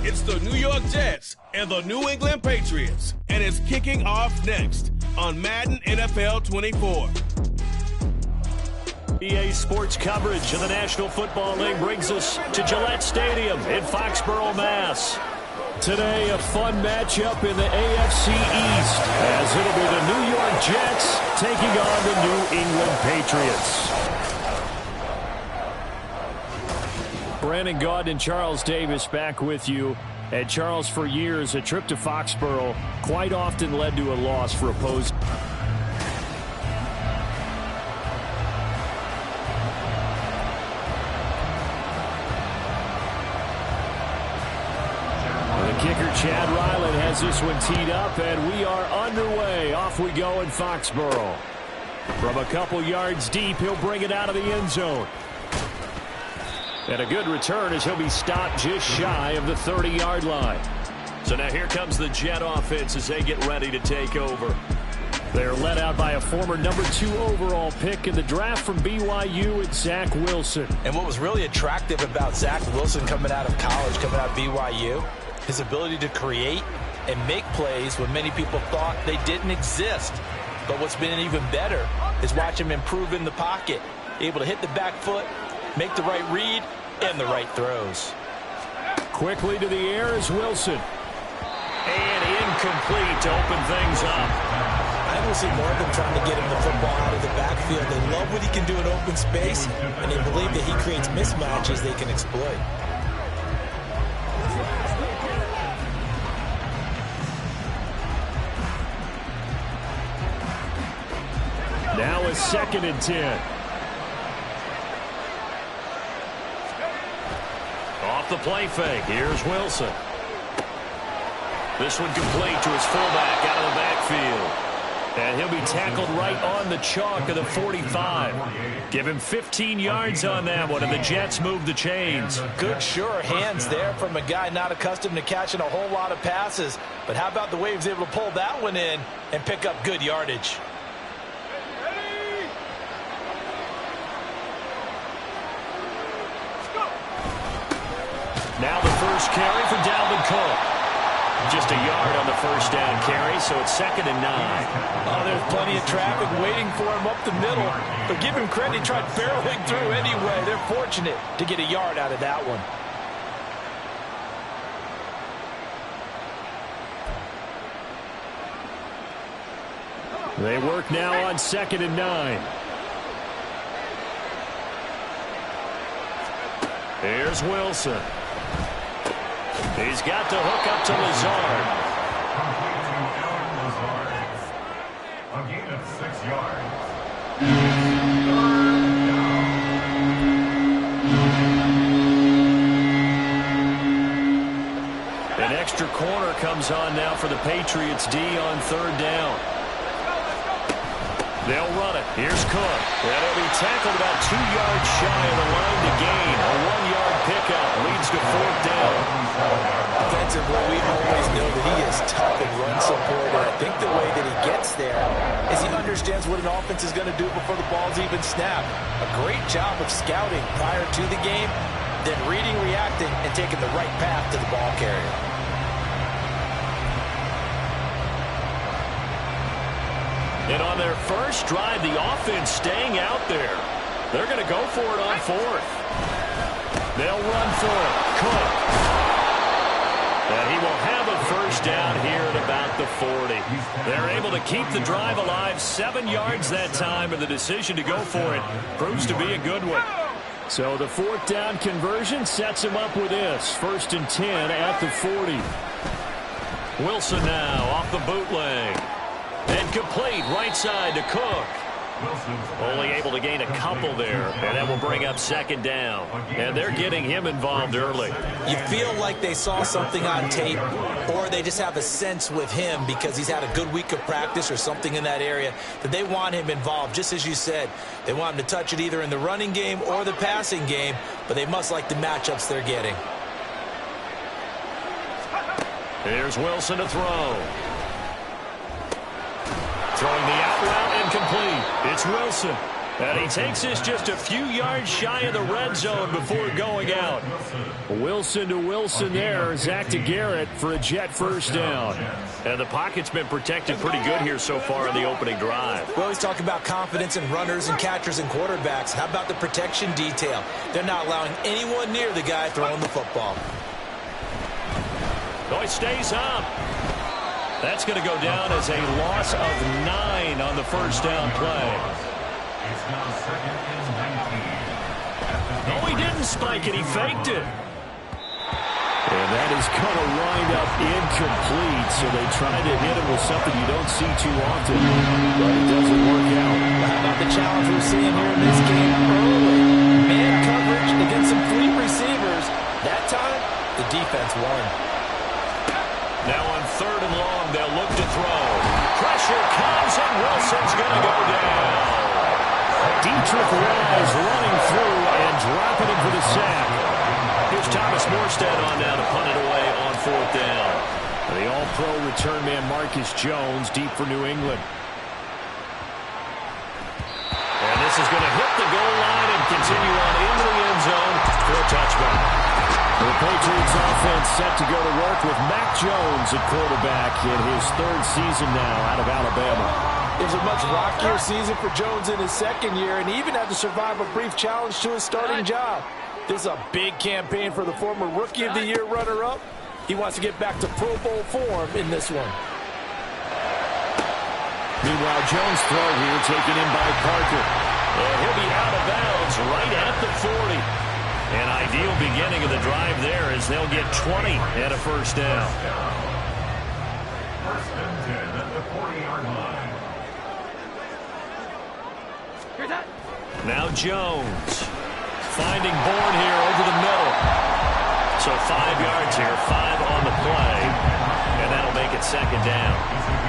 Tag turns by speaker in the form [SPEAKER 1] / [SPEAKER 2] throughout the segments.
[SPEAKER 1] It's the New York Jets and the New England Patriots, and it's kicking off next on Madden NFL 24.
[SPEAKER 2] EA Sports coverage of the National Football League brings us to Gillette Stadium in Foxborough, Mass. Today, a fun matchup in the AFC East, as it'll be the New York Jets taking on the New England Patriots. Brandon Gaudin and Charles Davis back with you. And Charles, for years, a trip to Foxborough quite often led to a loss for opposing. The kicker, Chad Ryland, has this one teed up, and we are underway. Off we go in Foxborough. From a couple yards deep, he'll bring it out of the end zone. And a good return as he'll be stopped just shy of the 30-yard line. So now here comes the Jet offense as they get ready to take over. They're led out by a former #2 overall pick in the draft from BYU, and Zach Wilson.
[SPEAKER 3] And what was really attractive about Zach Wilson coming out of college, coming out of BYU, his ability to create and make plays when many people thought they didn't exist. But what's been even better is watch him improve in the pocket, able to hit the back foot, make the right read, and the right throws.
[SPEAKER 2] Quickly to the air is Wilson. And incomplete to open things up.
[SPEAKER 3] I will see more of them trying to get him the football out of the backfield. They love what he can do in open space, and they believe that he creates mismatches they can exploit.
[SPEAKER 2] Now a 2nd and 10. Off the play fake, here's Wilson. This one complete to his fullback out of the backfield. And he'll be tackled right on the chalk of the 45. Give him 15 yards on that one, and the Jets move the chains.
[SPEAKER 3] Good, sure hands there from a guy not accustomed to catching a whole lot of passes. But how about the way he was able to pull that one in and pick up good yardage?
[SPEAKER 2] Now the first carry for Dalvin Cook. Just a yard on the first down carry, so it's 2nd and 9.
[SPEAKER 3] Oh, there's plenty of traffic waiting for him up the middle. But give him credit, he tried barreling through anyway. They're fortunate to get a yard out of that one.
[SPEAKER 2] They work now on 2nd and 9. Here's Wilson. He's got the hook up to Lazard.
[SPEAKER 4] A gain of 6 yards.
[SPEAKER 2] An extra corner comes on now for the Patriots D on 3rd down. They'll run it. Here's Cook. That'll be tackled about 2 yards shy of the line to gain. A 1-yard pickup leads to 4th down.
[SPEAKER 3] Defensively, we always know that he is tough in run support, and I think the way that he gets there is he understands what an offense is going to do before the ball's even snapped. A great job of scouting prior to the game, then reading, reacting, and taking the right path to the ball carrier.
[SPEAKER 2] And on their first drive, the offense staying out there. They're going to go for it on 4th. They'll run for it. Cook. And he will have a first down here at about the 40. They're able to keep the drive alive. 7 yards that time, and the decision to go for it proves to be a good one. So the 4th down conversion sets him up with this. 1st and 10 at the 40. Wilson now off the bootleg. And complete right side to Cook. Only able to gain a couple there, and that will bring up 2nd down. And they're getting him involved early.
[SPEAKER 3] You feel like they saw something on tape, or they just have a sense with him because he's had a good week of practice or something in that area that they want him involved. Just as you said, they want him to touch it either in the running game or the passing game, but they must like the matchups they're getting.
[SPEAKER 2] Here's Wilson to throw. Throwing the out route incomplete. It's Wilson. And he takes this just a few yards shy of the red zone before going out. Wilson to Wilson there. Zach to Garrett for a Jet first down. And the pocket's been protected pretty good here so far in the opening drive.
[SPEAKER 3] We always talk about confidence in runners and catchers and quarterbacks. How about the protection detail? They're not allowing anyone near the guy throwing the football.
[SPEAKER 2] Oh, he stays up. That's going to go down as a loss of 9 on the first down play.
[SPEAKER 4] It's now 2nd and 19.
[SPEAKER 2] No, he didn't spike it. He faked it. And that is going to wind up incomplete. So they tried to hit him with something you don't see too often, but it doesn't work out.
[SPEAKER 3] How about the challenge we're seeing here in this game early? Man coverage against some fleet receivers. That time, the defense won.
[SPEAKER 2] Now on 3rd and long, they'll look to throw. Pressure comes, and Wilson's going to go down. Dietrich Wise running through and dropping him for the sack. Here's Thomas Morstead on now to punt it away on 4th down. The all-pro return man Marcus Jones deep for New England. And this is going to hit the goal line and continue on into the end zone for a touchback. The Patriots offense set to go to work with Mac Jones at quarterback in his 3rd season now out of Alabama.
[SPEAKER 5] It was a much rockier season for Jones in his 2nd year, and he even had to survive a brief challenge to his starting job. This is a big campaign for the former Rookie of the Year runner-up. He wants to get back to Pro Bowl form in this one.
[SPEAKER 2] Meanwhile, Jones' throw here taken in by Parker. And he'll be out of bounds right at the 40. An ideal beginning of the drive there as they'll get 20 at a first down.
[SPEAKER 4] 1st and 10 at the 40-yard line.
[SPEAKER 2] Now Jones finding Bourne here over the middle. So 5 yards here, 5 on the play, and that'll make it 2nd down.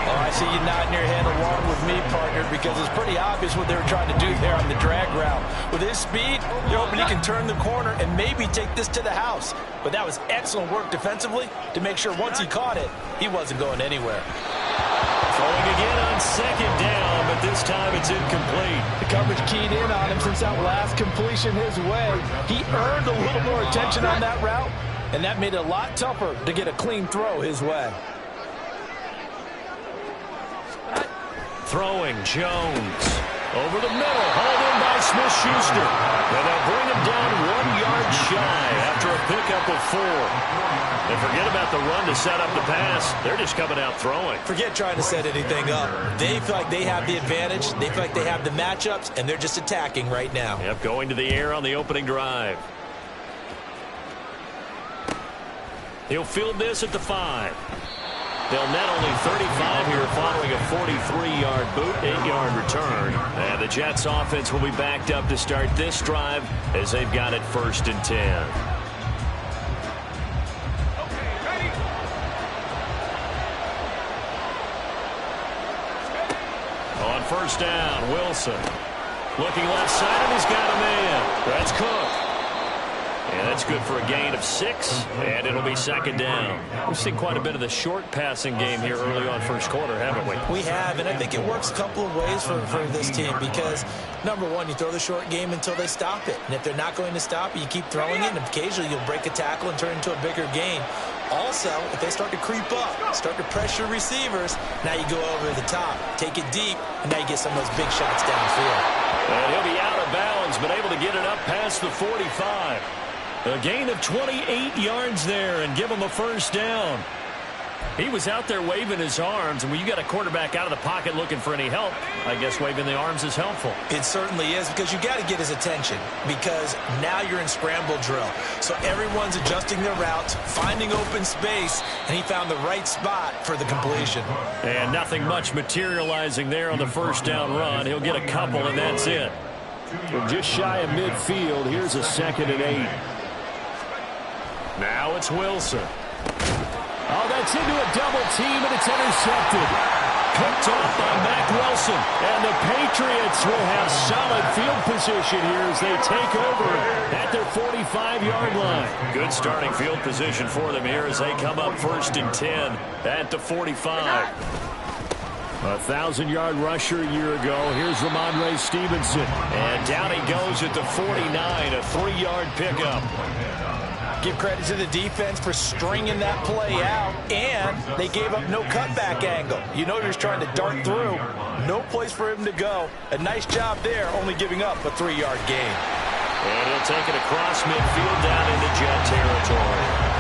[SPEAKER 3] Oh, I see you nodding your head along with me, partner, because it's pretty obvious what they were trying to do there on the drag route. With his speed, you're hoping he can turn the corner and maybe take this to the house. But that was excellent work defensively to make sure once he caught it, he wasn't going anywhere.
[SPEAKER 2] Throwing again on 2nd down, but this time it's incomplete.
[SPEAKER 5] The coverage keyed in on him since that last completion his way. He earned a little more attention on that route, and that made it a lot tougher to get a clean throw his way.
[SPEAKER 2] Throwing Jones over the middle, hauled in by Smith-Schuster. And they'll bring him down 1 yard shy after a pickup of 4. And forget about the run to set up the pass. They're just coming out throwing.
[SPEAKER 3] Forget trying to set anything up. They feel like they have the advantage. They feel like they have the matchups, and they're just attacking right now.
[SPEAKER 2] Yep, going to the air on the opening drive. He'll field this at the 5. They'll net only 35 here following a 43-yard boot, 8-yard return. And the Jets offense will be backed up to start this drive as they've got it 1st and 10. On 1st down, Wilson. Looking left side, and he's got a man. That's Cook. And that's good for a gain of 6, and it'll be 2nd down. We've seen quite a bit of the short passing game here early on 1st quarter, haven't we?
[SPEAKER 3] We have, and I think it works a couple of ways for this team because, number one, you throw the short game until they stop it. And if they're not going to stop it, you keep throwing it, and occasionally you'll break a tackle and turn it into a bigger gain. Also, if they start to creep up, start to pressure receivers, now you go over the top, take it deep, and now you get some of those big shots downfield.
[SPEAKER 2] And he'll be out of bounds, but able to get it up past the 45. A gain of 28 yards there and give him a 1st down. He was out there waving his arms, and when you got a quarterback out of the pocket looking for any help, I guess waving the arms is helpful.
[SPEAKER 3] It certainly is, because you got to get his attention, because now you're in scramble drill. So everyone's adjusting their routes, finding open space, and he found the right spot for the completion.
[SPEAKER 2] And nothing much materializing there on the 1st down run. He'll get a couple, and that's it. From just shy of midfield, here's a 2nd and 8. Now it's Wilson. Oh, that's into a double team, and it's intercepted. Picked off by Mac Wilson. And the Patriots will have solid field position here as they take over at their 45-yard line. Good starting field position for them here as they come up 1st and 10 at the 45. A 1,000-yard rusher a year ago. Here's Ramondre Stevenson. And down he goes at the 49, a 3-yard pickup.
[SPEAKER 5] Give credit to the defense for stringing that play out, and they gave up no cutback angle. You know, he was trying to dart through. No place for him to go. A nice job there, only giving up a 3-yard gain.
[SPEAKER 2] And he'll take it across midfield down into Jet territory.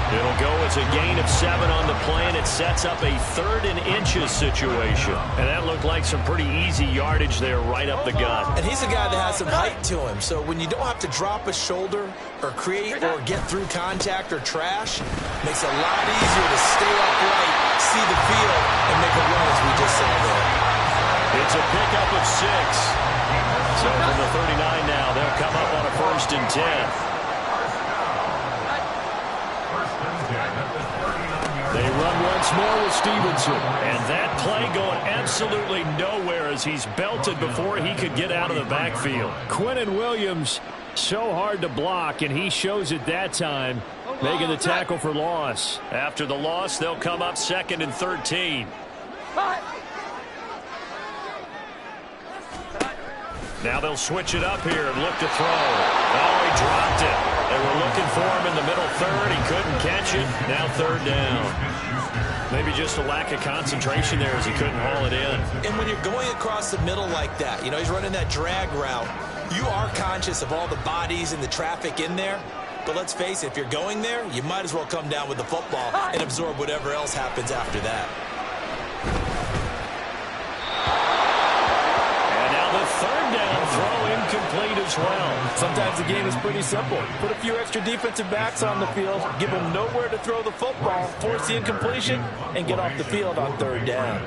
[SPEAKER 2] It'll go as a gain of 7 on the play, and it sets up a 3rd and inches situation. And that looked like some pretty easy yardage there right up the gut.
[SPEAKER 5] And he's a guy that has some height to him, so when you don't have to drop a shoulder or create or get through contact or trash, makes it a lot easier to stay upright, see the field, and make a run as we just saw there.
[SPEAKER 2] It's a pickup of 6. So from the 39 now, they'll come up on a 1st and 10. They run once more with Stevenson. And that play going absolutely nowhere as he's belted before he could get out of the backfield. Quinnen Williams, so hard to block, and he shows it that time, making the tackle for loss. After the loss, they'll come up 2nd and 13. Now they'll switch it up here and look to throw. Oh, he dropped it. They were looking for him in the middle 3rd. He couldn't catch it. Now 3rd down. Maybe just a lack of concentration there as he couldn't haul it in.
[SPEAKER 5] And when you're going across the middle like that, you know, he's running that drag route, you are conscious of all the bodies and the traffic in there. But let's face it, if you're going there, you might as well come down with the football and absorb whatever else happens after that.
[SPEAKER 2] The 3rd down throw incomplete as well.
[SPEAKER 5] Sometimes the game is pretty simple. Put a few extra defensive backs on the field, give them nowhere to throw the football, force the incompletion, and get off the field on 3rd down.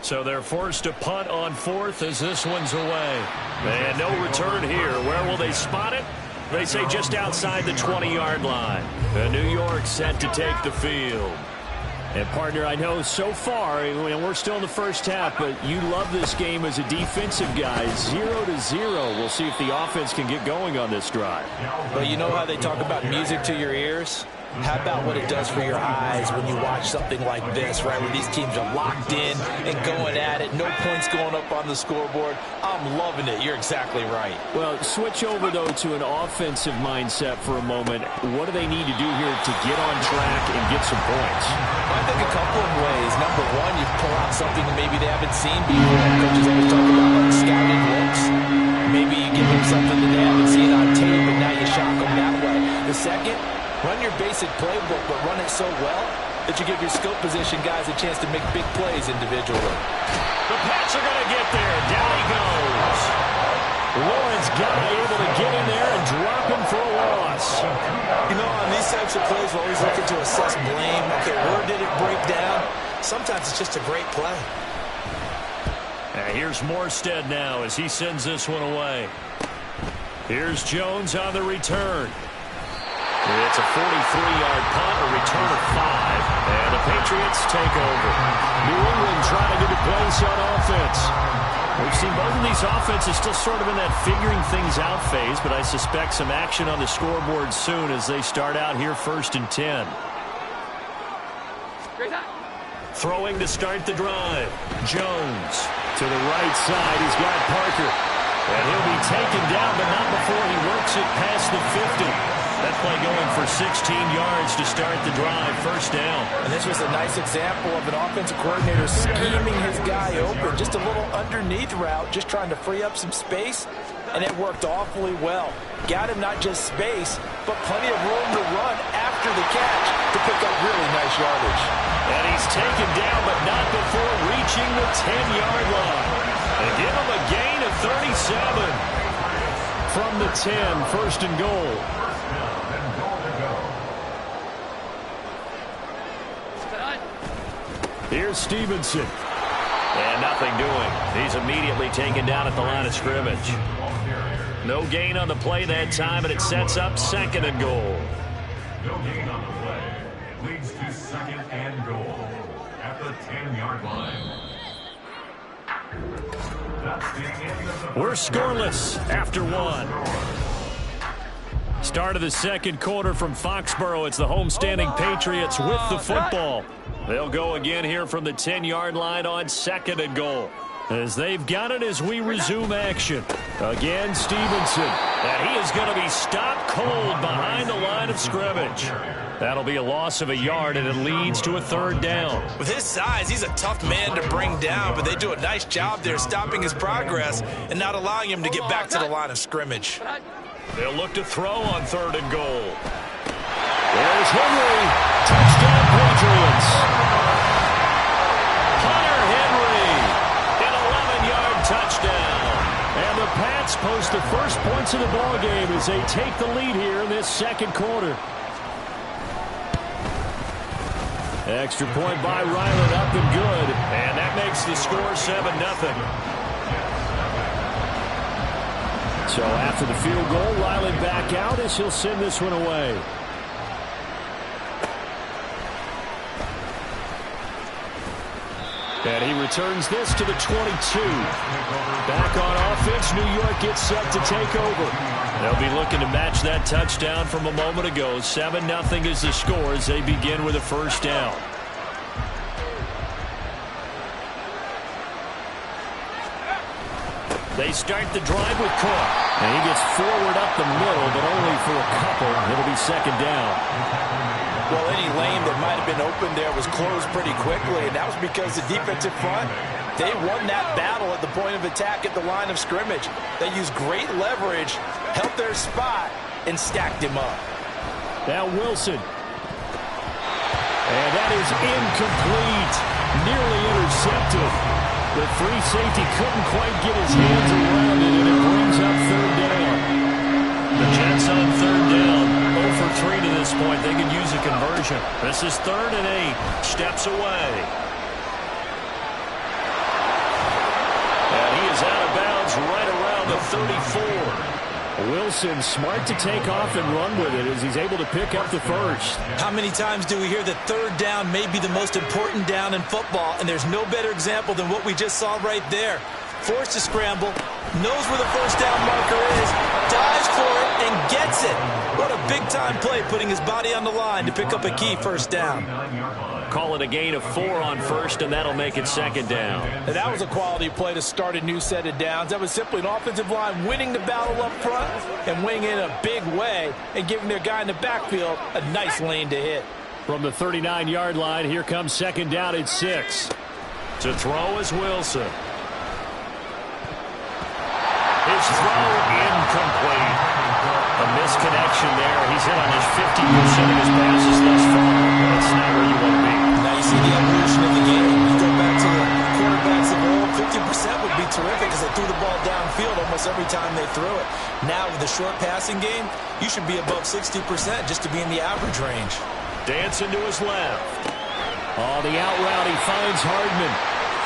[SPEAKER 2] So they're forced to punt on 4th as this one's away. And no return here. Where will they spot it? They say just outside the 20-yard line. And New York set to take the field. And, partner, I know so far, we're still in the first half, but you love this game as a defensive guy. 0-0. We'll see if the offense can get going on this drive.
[SPEAKER 5] Well, you know how they talk about music to your ears? How about what it does for your eyes when you watch something like this, right, where these teams are locked in and going at it, no points going up on the scoreboard? I'm loving it. You're exactly right.
[SPEAKER 2] Well, switch over, though, to an offensive mindset for a moment. What do they need to do here to get on track and get some points?
[SPEAKER 5] I think a couple of ways. Number one, you pull out something that maybe they haven't seen before. Coaches always talk about scouting looks. Maybe you give them something that they haven't seen on tape, and now you shock them that way. The second, run your basic playbook, but run it so well that you give your skill position guys a chance to make big plays individually.
[SPEAKER 2] The Pats are going to get there. Down he goes. Lawrence Guy able to get in there and drop him for a loss.
[SPEAKER 5] You know, on these types of plays, we're always looking to assess blame. Okay, where did it break down? Sometimes it's just a great play.
[SPEAKER 2] Here's Morstead now as he sends this one away. Here's Jones on the return. It's a 43-yard punt, a return of 5, and the Patriots take over. New England trying to get a place on offense. We've seen both of these offenses still sort of in that figuring things out phase, but I suspect some action on the scoreboard soon as they start out here 1st and 10. Throwing to start the drive. Jones to the right side. He's got Parker. And he'll be taken down, but not before he works it past the 50. That play going for 16 yards to start the drive, 1st down.
[SPEAKER 5] And this was a nice example of an offensive coordinator scheming his guy open. Just a little underneath route, just trying to free up some space, and it worked awfully well. Got him not just space, but plenty of room to run after the catch to pick up really nice yardage.
[SPEAKER 2] And he's taken down, but not before reaching the 10-yard line. They give him a gain of 37. From the 10, 1st and goal. Here's Stevenson. And nothing doing. He's immediately taken down at the line of scrimmage. No gain on the play that time, and it sets up 2nd and goal.
[SPEAKER 4] No gain on the play. It leads to 2nd and goal at the 10-yard line. That's the end of the
[SPEAKER 2] We're scoreless after 1. Start of the 2nd quarter from Foxborough. It's the homestanding Patriots with the football. They'll go again here from the 10-yard line on 2nd and goal. As they've got it as we resume action. Again, Stevenson. And he is going to be stopped cold behind the line of scrimmage. That'll be a loss of a yard, and it leads to a 3rd down.
[SPEAKER 3] With his size, he's a tough man to bring down, but they do a nice job there stopping his progress and not allowing him to get back to the line of scrimmage.
[SPEAKER 2] They'll look to throw on 3rd and goal. There's Henry. Touchdown, Patriots. Hunter Henry. An 11-yard touchdown. And the Pats post the first points of the ballgame as they take the lead here in this 2nd quarter. Extra point by Ryland, up and good. And that makes the score 7-0. So after the field goal, Ryland back out as he'll send this one away. And he returns this to the 22. Back on offense, New York gets set to take over. They'll be looking to match that touchdown from a moment ago. 7-0 is the score as they begin with a 1st down. They start the drive with Cook. And he gets forward up the middle, but only for a couple. It'll be 2nd down.
[SPEAKER 3] Well, any lane that might have been open there was closed pretty quickly, and that was because the defensive front, they won that battle at the point of attack at the line of scrimmage. They used great leverage, held their spot, and stacked him up.
[SPEAKER 2] Now Wilson. And that is incomplete. Nearly intercepted. The free safety couldn't quite get his hands around it, and it brings up 3rd down. The Jets on 3rd down. 0 for 3 to this point. They could use a conversion. This is 3rd and 8. Steps away. And he is out of bounds right around the 34. Wilson smart to take off and run with it as he's able to pick up the 1st.
[SPEAKER 3] How many times do we hear that 3rd down may be the most important down in football, and there's no better example than what we just saw right there. Forced to scramble, knows where the 1st down marker is, dives for it, and gets it. What a big-time play, putting his body on the line to pick up a key 1st down.
[SPEAKER 2] Call it a gain of 4 on 1st, and that'll make it 2nd down.
[SPEAKER 5] And that was a quality play to start a new set of downs. That was simply an offensive line winning the battle up front and winning in a big way and giving their guy in the backfield a nice lane to hit.
[SPEAKER 2] From the 39-yard line, here comes 2nd down at 6. To throw is Wilson. His throw incomplete. A misconnection there. He's hit on his 50% of his passes thus far. That's not where you want to be.
[SPEAKER 3] Now you see the evolution of the game. You go back to the quarterbacks of old, 50% would be terrific because they threw the ball downfield almost every time they threw it. Now with the short passing game, you should be above 60% just to be in the average range.
[SPEAKER 2] Dancing to his left. Oh, the out route, he finds Hardman.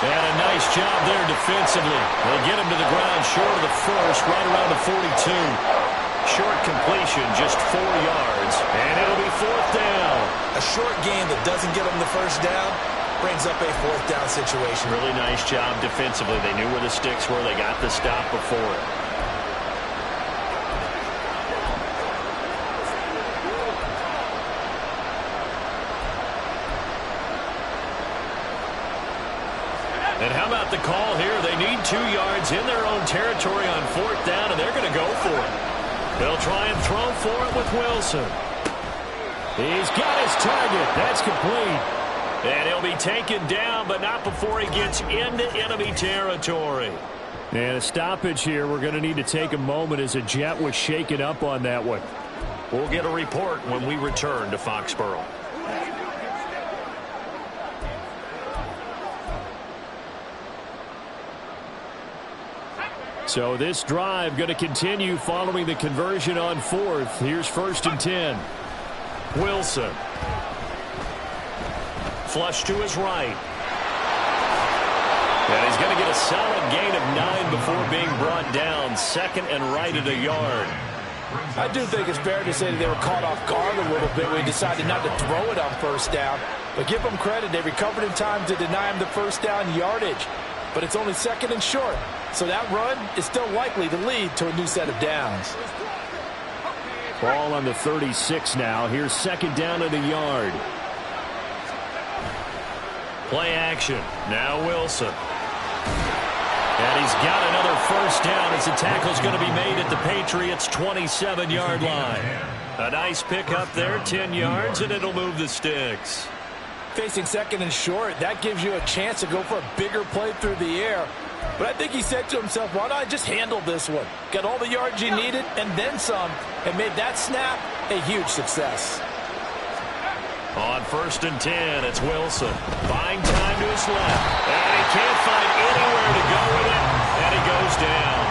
[SPEAKER 2] And a nice job there defensively. They'll get him to the ground short of the 1st, right around the 42. Short completion, just 4 yards, and it'll be 4th down.
[SPEAKER 3] A short game that doesn't get them the 1st down brings up a 4th down situation.
[SPEAKER 2] Really nice job defensively. They knew where the sticks were. They got the stop before it. And how about the call here? They need 2 yards in their own territory on 4th down, and they're going to go for it. They'll try and throw for it with Wilson. He's got his target. That's complete. And he'll be taken down, but not before he gets into enemy territory. And a stoppage here. We're going to need to take a moment as a Jet was shaken up on that one. We'll get a report when we return to Foxborough. So this drive going to continue following the conversion on 4th. Here's 1st and 10. Wilson. Flush to his right. And he's going to get a solid gain of 9 before being brought down. 2nd and right at a yard.
[SPEAKER 5] I do think it's fair to say that they were caught off guard a little bit when he decided not to throw it on 1st down. But give them credit. They recovered in time to deny him the 1st down yardage. But it's only 2nd and short. So that run is still likely to lead to a new set of downs.
[SPEAKER 2] Ball on the 36 now. Here's 2nd down at a yard. Play action. Now Wilson. And he's got another first down as the tackle's going to be made at the Patriots' 27-yard line. A nice pickup there, 10 yards, and it'll move the sticks.
[SPEAKER 5] Facing second and short, that gives you a chance to go for a bigger play through the air. But I think he said to himself, why don't I just handle this one? Got all the yards you needed and then some, and made that snap a huge success.
[SPEAKER 2] On 1st and 10, it's Wilson. Buying time to his left. And he can't find anywhere to go with it, and he goes down.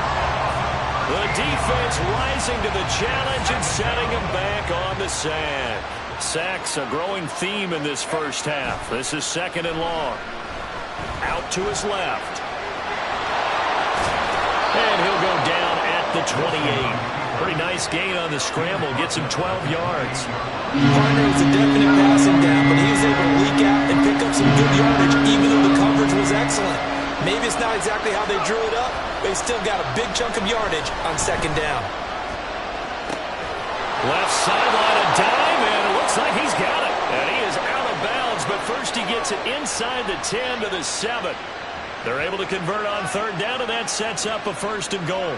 [SPEAKER 2] The defense rising to the challenge and setting him back on the sack. Sacks a growing theme in this first half. This is 2nd and long. Out to his left. And he'll go down at the 28. Pretty nice gain on the scramble. Gets him 12 yards.
[SPEAKER 5] Partner was a definite passing down, but he was able to leak out and pick up some good yardage, even though the coverage was excellent. Maybe it's not exactly how they drew it up, but he still got a big chunk of yardage on 2nd down.
[SPEAKER 2] Left sideline, a dime, and it looks like he's got it. And he is out of bounds, but first he gets it inside the 10 to the 7. They're able to convert on 3rd down, and that sets up a 1st and goal.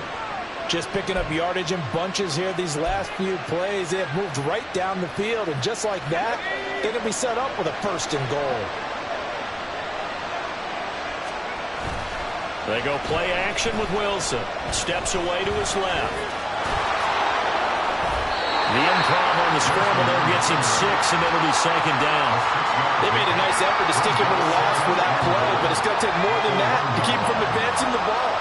[SPEAKER 5] Just picking up yardage in bunches here these last few plays. They have moved right down the field, and just like that, they're going to be set up with a 1st and goal.
[SPEAKER 2] They go play action with Wilson. Steps away to his left. The improv on the scramble there gets him 6, and it'll be 2nd down.
[SPEAKER 5] They made a nice effort to stick him with a loss for that play, but it's going to take more than that to keep him from advancing the ball.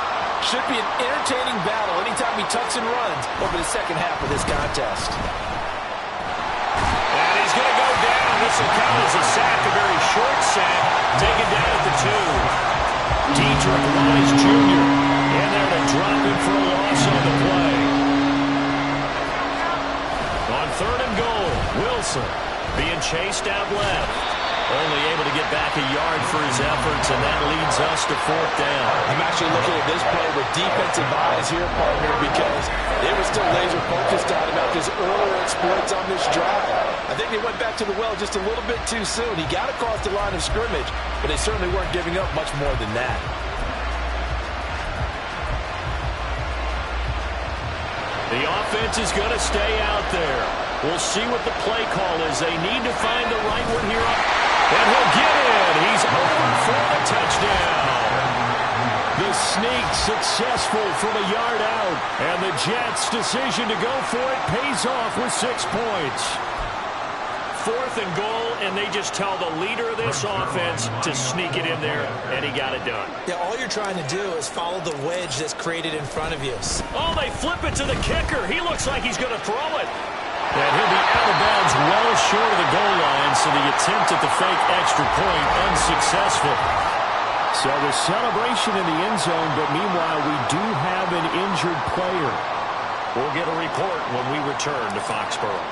[SPEAKER 5] Should be an entertaining battle anytime he tucks and runs over the second half of this contest.
[SPEAKER 2] And he's going to go down. This will count as a sack, a very short sack, taken down at the 2. Dietrich Wise Jr. in there to drop him for a loss on the play. On 3rd and goal, Wilson being chased out left. Only able to get back a yard for his efforts, and that leads us to 4th down.
[SPEAKER 5] I'm actually looking at this play with defensive eyes here, partner, because they were still laser focused on him after his earlier exploits on this drive. I think they went back to the well just a little bit too soon. He got across the line of scrimmage, but they certainly weren't giving up much more than that.
[SPEAKER 2] The offense is going to stay out there. We'll see what the play call is. They need to find the right one here. And he'll get in. He's over for the touchdown. The sneak successful from a yard out. And the Jets' decision to go for it pays off with 6 points. 4th and goal, and they just tell the leader of this offense to sneak it in there, and he got it done.
[SPEAKER 5] Yeah, all you're trying to do is follow the wedge that's created in front of you.
[SPEAKER 2] Oh, they flip it to the kicker. He looks like he's going to throw it. And he'll be out of bounds well short of the goal line, so the attempt at the fake extra point unsuccessful. So the celebration in the end zone, but meanwhile we do have an injured player. We'll get a report when we return to Foxborough.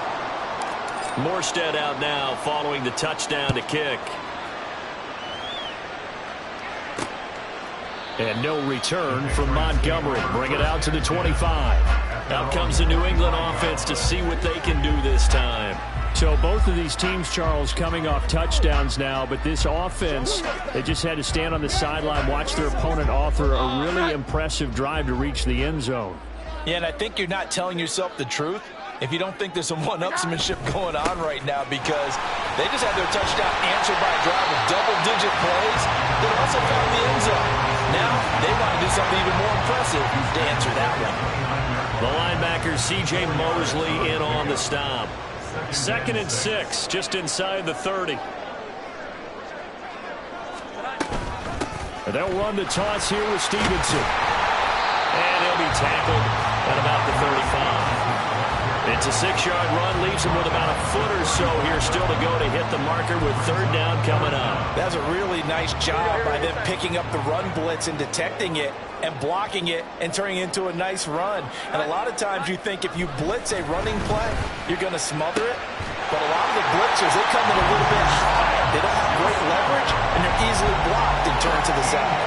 [SPEAKER 2] Morstead out now following the touchdown to kick. And no return from Montgomery. Bring it out to the 25. Out comes the New England offense to see what they can do this time.
[SPEAKER 6] So both of these teams, Charles, coming off touchdowns now, but this offense, they just had to stand on the sideline, watch their opponent offer a really impressive drive to reach the end zone.
[SPEAKER 5] Yeah, and I think you're not telling yourself the truth if you don't think there's some one-upsmanship going on right now, because they just had their touchdown answered by a drive of double-digit plays that also found the end zone. Now they want to do something even more impressive to answer that one.
[SPEAKER 2] The linebacker C.J. Mosley in on the stop. 2nd and 6, just inside the 30. And they'll run the toss here with Stevenson. And he'll be tackled at about the 35. It's a 6-yard run, leaves him with about a foot or so here still to go to hit the marker with 3rd down coming up.
[SPEAKER 5] That's a really nice job by them picking up the run blitz and detecting it and blocking it and turning it into a nice run. And a lot of times you think if you blitz a running play, you're going to smother it. But a lot of the blitzers, they come in a little bit high. They don't have great leverage, and they're easily blocked and turned to the side.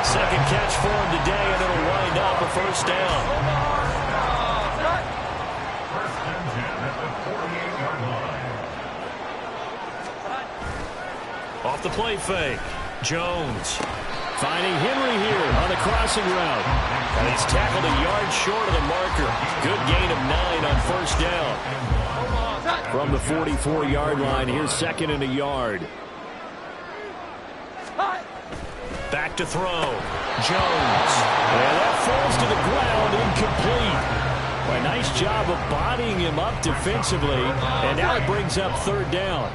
[SPEAKER 2] 2nd catch for him today, and it'll wind up a 1st down. Off the play fake. Jones.
[SPEAKER 6] Finding Henry here on the crossing route.
[SPEAKER 2] And he's tackled a yard short of the marker. Good gain of 9 on first down.
[SPEAKER 6] From the 44-yard line, here's second and a yard.
[SPEAKER 2] Back to throw. Jones. And that falls to the ground, incomplete. A nice job of bodying him up defensively, and now it brings up third down.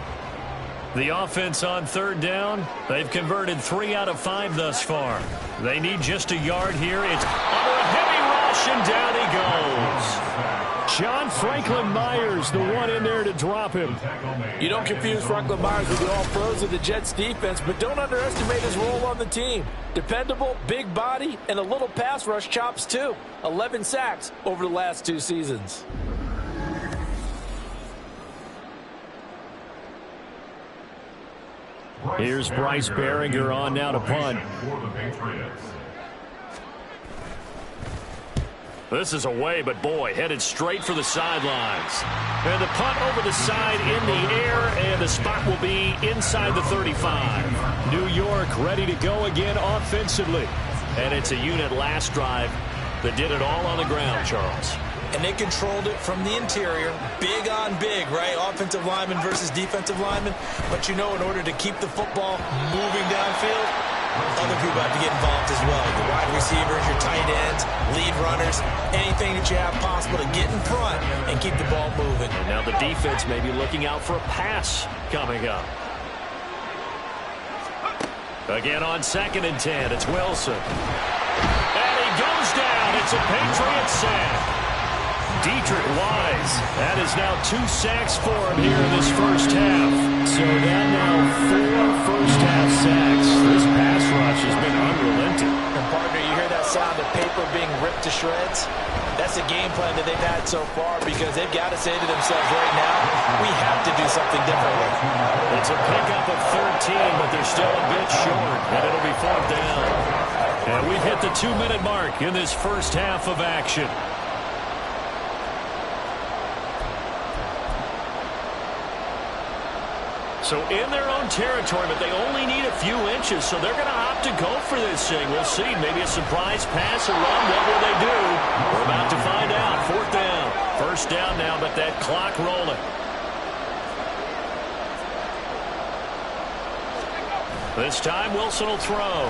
[SPEAKER 2] The offense on third down, they've converted 3 out of 5 thus far. They need just a yard here. It's under a heavy rush, and down he goes.
[SPEAKER 6] John Franklin Myers, the one in there to drop him.
[SPEAKER 5] You don't confuse Franklin Myers with the all-pros of the Jets defense, but don't underestimate his role on the team. Dependable, big body, and a little pass rush chops too. 11 sacks over the last 2 seasons.
[SPEAKER 6] Here's Bryce Behringer on now to punt.
[SPEAKER 2] This is away, but boy, headed straight for the sidelines. And the punt over the side in the air, and the spot will be inside the 35.
[SPEAKER 6] New York ready to go again offensively.
[SPEAKER 2] And it's a unit last drive that did it all on the ground, Charles.
[SPEAKER 3] And they controlled it from the interior. Big on big, right? Offensive lineman versus defensive lineman. But you know, in order to keep the football moving downfield, other people have to get involved as well. Your wide receivers, your tight ends, lead runners, anything that you have possible to get in front and keep the ball moving.
[SPEAKER 2] And now the defense may be looking out for a pass coming up. Again on 2nd and 10, it's Wilson. And he goes down. It's a Patriots sack. Dietrich Wise. That is now 2 sacks for him here in this first half.
[SPEAKER 6] So that now 4 first-half sacks. This pass rush has been unrelenting.
[SPEAKER 3] And partner, you hear that sound of paper being ripped to shreds? That's a game plan that they've had so far because they've got to say to themselves right now, we have to do something differently.
[SPEAKER 2] It's a pickup of 13, but they're still a bit short, and it'll be 4th down. And we've hit the 2-minute mark in this first half of action. So in their own territory, but they only need a few inches, so they're going to opt to go for this thing. We'll see. Maybe a surprise pass or run. What will they do? We're about to find out. 4th down. First down now, but that clock rolling. This time, Wilson will throw.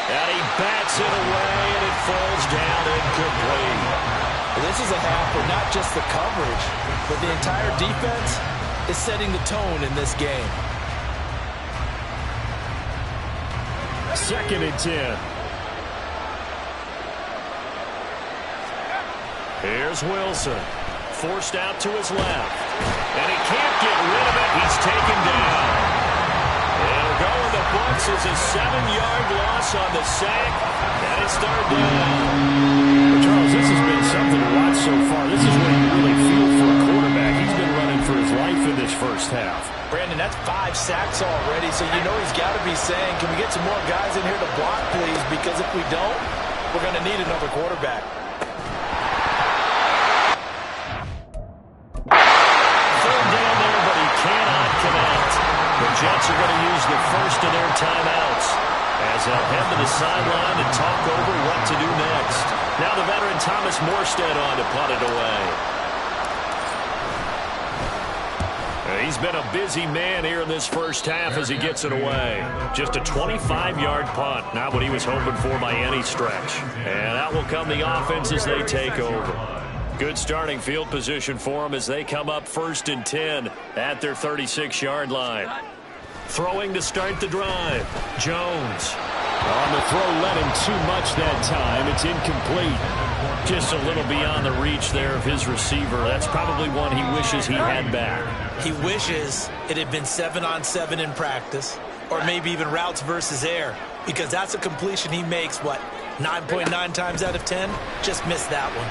[SPEAKER 2] And he bats it away, and it falls down incomplete.
[SPEAKER 3] This is a half where not just the coverage, but the entire defense is setting the tone in this game.
[SPEAKER 6] 2nd and 10.
[SPEAKER 2] Here's Wilson. Forced out to his left. And he can't get rid of it. He's taken down. It'll go in the books as a 7-yard loss on the sack. And it's 3rd down.
[SPEAKER 6] Charles, this has been something to watch so far. This is what you really feel for a quarterback. He's been running for his life in this first half.
[SPEAKER 3] Brandon, that's 5 sacks already, so you know he's got to be saying, can we get some more guys in here to block, please? Because if we don't, we're going to need another quarterback.
[SPEAKER 2] Third down there, but he cannot connect. The Jets are going to use the first of their timeouts as they'll head to the sideline and talk over what to do next. Now the veteran Thomas Morstead on to punt it away. He's been a busy man here in this first half as he gets it away. Just a 25-yard punt, not what he was hoping for by any stretch. And out will come the offense as they take over. Good starting field position for them as they come up 1st and 10 at their 36-yard line. Throwing to start the drive. Jones.
[SPEAKER 6] On the throw, let him too much that time. It's incomplete.
[SPEAKER 2] Just a little beyond the reach there of his receiver. That's probably one he wishes he had back.
[SPEAKER 3] He wishes it had been 7-on-7 in practice, or maybe even routes versus air, because that's a completion he makes, 9.9 times out of 10? Just missed that one.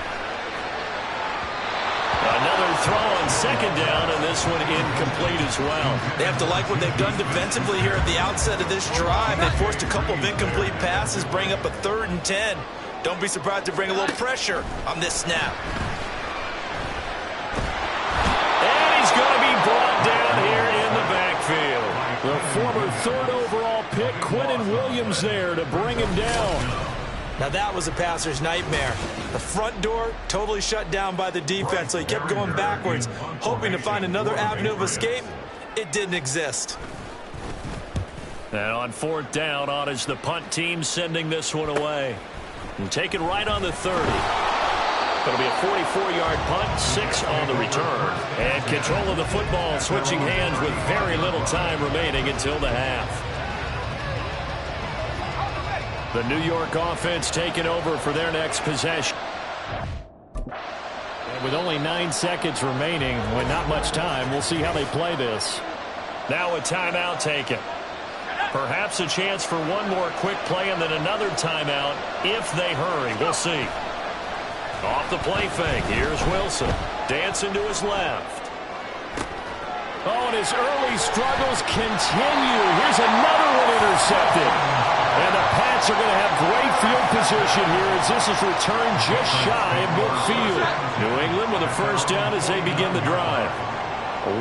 [SPEAKER 2] Another throw on 2nd down, and this one incomplete as well.
[SPEAKER 3] They have to like what they've done defensively here at the outset of this drive. They forced a couple of incomplete passes, bring up a 3rd and 10. Don't be surprised to bring a little pressure on this snap.
[SPEAKER 2] And he's going to be brought down here in the
[SPEAKER 6] third overall pick, Quentin Williams there to bring him down.
[SPEAKER 3] Now that was a passer's nightmare. The front door totally shut down by the defense, so he kept going backwards, hoping to find another avenue of escape. It didn't exist.
[SPEAKER 2] And on fourth down, on is the punt team sending this one away. And take it right on the 30. It'll be a 44-yard punt, 6 on the return. And control of the football switching hands with very little time remaining until the half. The New York offense taking over for their next possession.
[SPEAKER 6] And with only 9 seconds remaining, with not much time, we'll see how they play this.
[SPEAKER 2] Now a timeout taken. Perhaps a chance for one more quick play and then another timeout if they hurry. We'll see. Off the play fake. Here's Wilson. Dancing to his left.
[SPEAKER 6] Oh, and his early struggles continue. Here's another one intercepted. And the Pats are going to have great field position here as this is returned just shy of midfield.
[SPEAKER 2] New England with a first down as they begin the drive.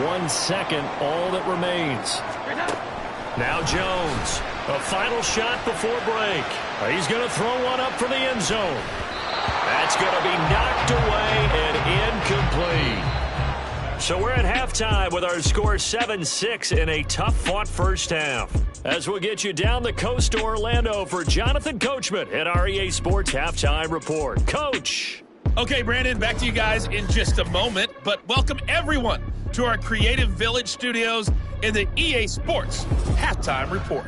[SPEAKER 6] 1 second, all that remains.
[SPEAKER 2] Now Jones. A final shot before break. He's going to throw one up for the end zone. That's going to be knocked away and incomplete. So we're at halftime with our score 7-6 in a tough-fought first half. As we'll get you down the coast to Orlando for Jonathan Coachman at our EA Sports Halftime Report. Coach.
[SPEAKER 7] Okay, Brandon, back to you guys in just a moment. But welcome everyone to our Creative Village studios in the EA Sports Halftime Report.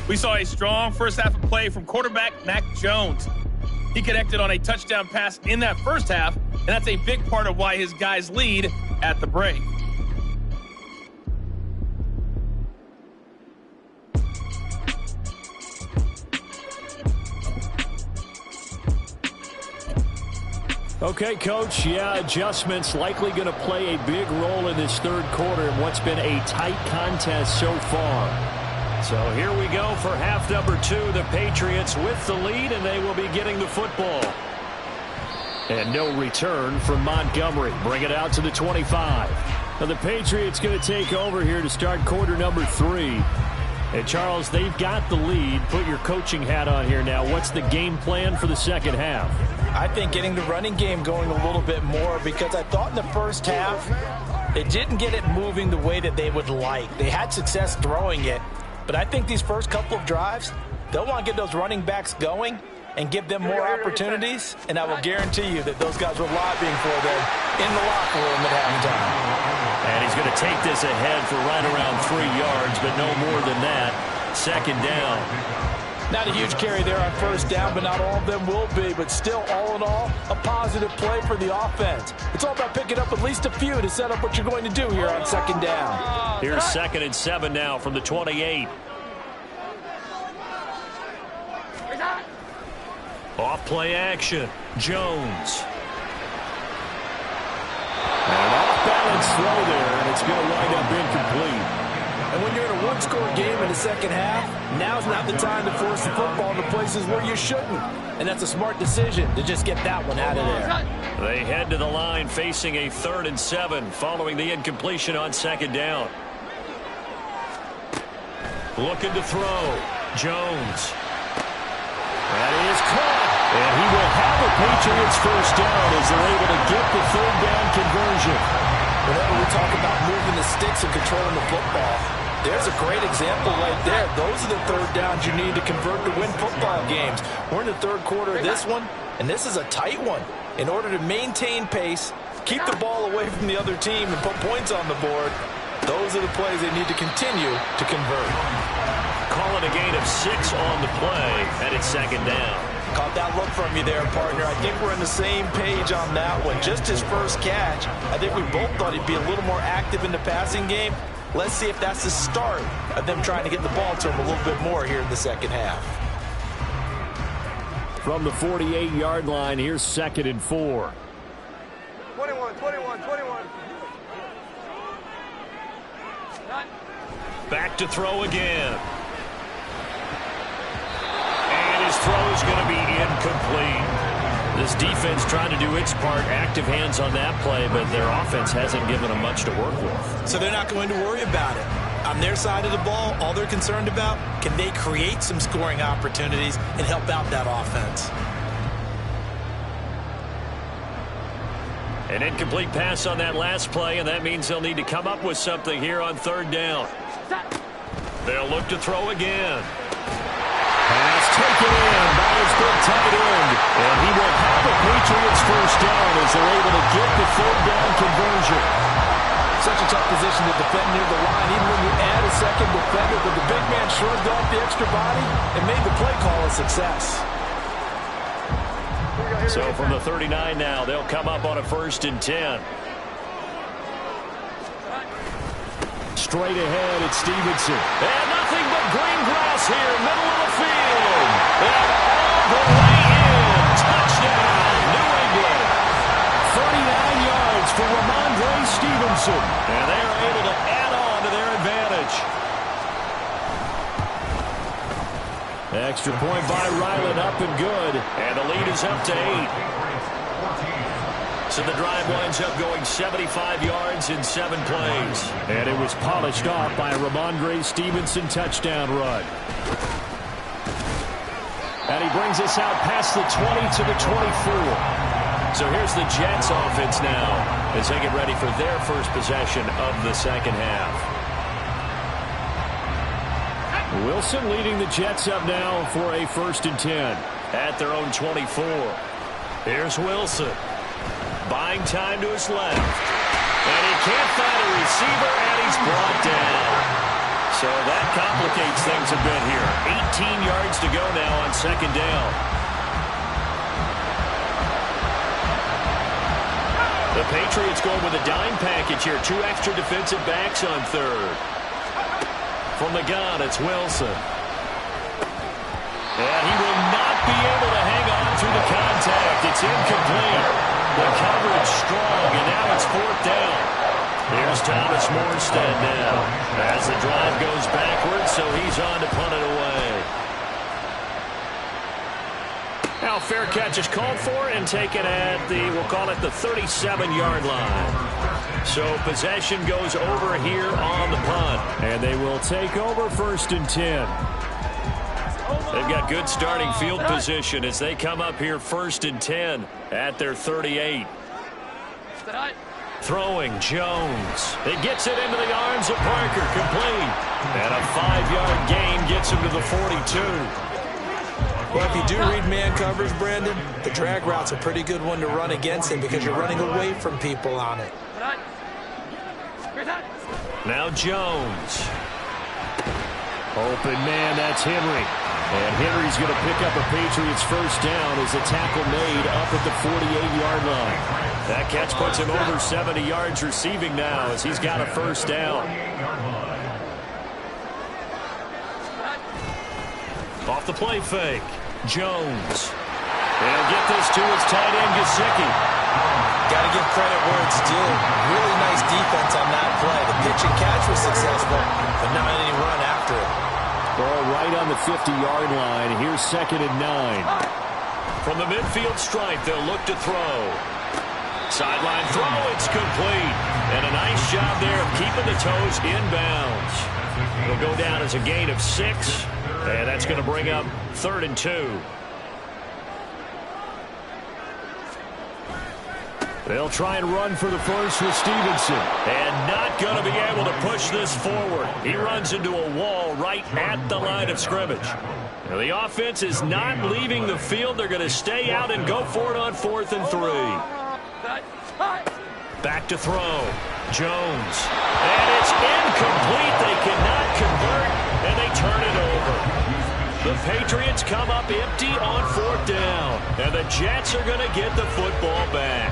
[SPEAKER 7] We saw a strong first half of play from quarterback Mac Jones. He connected on a touchdown pass in that first half, and that's a big part of why his guys lead at the break.
[SPEAKER 6] Okay, Coach, adjustments likely going to play a big role in this third quarter in what's been a tight contest so far.
[SPEAKER 2] So here we go for half number 2. The Patriots with the lead, and they will be getting the football.
[SPEAKER 6] And no return from Montgomery. Bring it out to the 25. Now the Patriots going to take over here to start quarter number 3. And Charles, they've got the lead. Put your coaching hat on here now. What's the game plan for the second half?
[SPEAKER 3] I think getting the running game going a little bit more, because I thought in the first half they didn't get it moving the way that they would like. They had success throwing it, but I think these first couple of drives, they'll want to get those running backs going and give them more opportunities, and I will guarantee you that those guys were lobbying for them in the locker room at halftime.
[SPEAKER 2] And he's going to take this ahead for right around 3 yards, but no more than that. Second down.
[SPEAKER 5] Not a huge carry there on first down, but not all of them will be. But still, all in all, a positive play for the offense. It's all about picking up at least a few to set up what you're going to do here on second down.
[SPEAKER 2] Here's 2nd and 7 now from the 28. Off play action. Jones.
[SPEAKER 6] An off-balance throw there, and it's going to wind up incomplete.
[SPEAKER 5] And when you're in a one-score game in the second half, now's not the time to force the football into places where you shouldn't. And that's a smart decision to just get that one out of there.
[SPEAKER 2] They head to the line facing a 3rd and 7 following the incompletion on second down. Looking to throw. Jones.
[SPEAKER 6] That is caught. And he will have a Patriots first down as they're able to get the 3rd down conversion.
[SPEAKER 5] Whenever we talk about moving the sticks and controlling the football, there's a great example right there. Those are the 3rd downs you need to convert to win football games. We're in the 3rd quarter of this one, and this is a tight one. In order to maintain pace, keep the ball away from the other team, and put points on the board, those are the plays they need to continue to convert.
[SPEAKER 2] Calling a gain of 6 on the play, and it's second down.
[SPEAKER 3] Caught that look from you there, partner. I think we're on the same page on that one. Just his first catch, I think we both thought he'd be a little more active in the passing game. Let's see if that's the start of them trying to get the ball to him a little bit more here in the second half.
[SPEAKER 6] From the 48-yard line, here's 2nd and 4.
[SPEAKER 8] 21.
[SPEAKER 2] Back to throw again. And his throw is going to be incomplete. This defense trying to do its part, active hands on that play, but their offense hasn't given them much to work with.
[SPEAKER 3] So they're not going to worry about it. On their side of the ball, all they're concerned about, can they create some scoring opportunities and help out that offense?
[SPEAKER 6] An incomplete pass on that last play, and that means they'll need to come up with something here on third down. They'll look to throw again. Pass taken in by his big tight end. And he will have the Patriots first down as they're able to get the third down conversion.
[SPEAKER 5] Such a tough position to defend near the line, even when you add a second defender, but the big man shrugged off the extra body and made the play call a success.
[SPEAKER 6] So from the 39 now, they'll come up on a 1st and 10. Straight ahead, it's Stevenson. And nothing but green grass here, middle of the field. And all the way in. Touchdown, New England. 39 yards for Ramondre Stevenson. And they're able to add on to their advantage. Extra point by Ryland, up and good. And the lead is up to 8. So the drive winds up going 75 yards in 7 plays. And it was polished off by a Ramondre Stevenson touchdown run. And he brings us out past the 20 to the 24. So here's the Jets offense now as they get ready for their first possession of the second half. Wilson leading the Jets up now for a 1st and 10 at their own 24. Here's Wilson. Buying time to his left. And he can't find a receiver, and he's brought down. So that complicates things a bit here. 18 yards to go now on 2nd down. The Patriots going with a dime package here. 2 extra defensive backs on 3rd. From the gun, it's Wilson. And he will not be able to hang on through the contact. It's incomplete. The coverage strong, and now it's 4th down. Here's Thomas Morstead now as the drive goes backwards, so he's on to punt it away. Now fair catch is called for and taken at the, we'll call it the 37-yard line. So possession goes over here on the punt. And they will take over 1st and 10. They've got good starting field position as they come up here 1st and 10 at their 38. Throwing Jones. It gets it into the arms of Parker, complete. And a 5-yard gain gets him to the 42.
[SPEAKER 3] Well, if you do read man coverage, Brandon, the drag route's a pretty good one to run against him because you're running away from people on it.
[SPEAKER 6] Now Jones. Open man, that's Henry. And Henry's going to pick up a Patriots first down as the tackle made up at the 48-yard line. That catch puts him over 70 yards receiving now as he's got a first down. Off the play fake. Jones. He'll get this to his tight end, Gesicki.
[SPEAKER 3] Got to give credit where it's due. Really nice defense on that play. The pitch and catch was successful, but not any run after it.
[SPEAKER 6] Ball right on the 50-yard line. Here's 2nd and 9. From the midfield stripe, they'll look to throw. Sideline throw, it's complete. And a nice job there of keeping the toes inbounds. It'll go down as a gain of 6, and that's going to bring up 3rd and 2. They'll try and run for the first with Stevenson. And not going to be able to push this forward. He runs into a wall right at the line of scrimmage. Now the offense is not leaving the field. They're going to stay out and go for it on 4th and 3. Back to throw. Jones. And it's incomplete. They cannot convert, and they turn it over. The Patriots come up empty on 4th down. And the Jets are going to get the football back.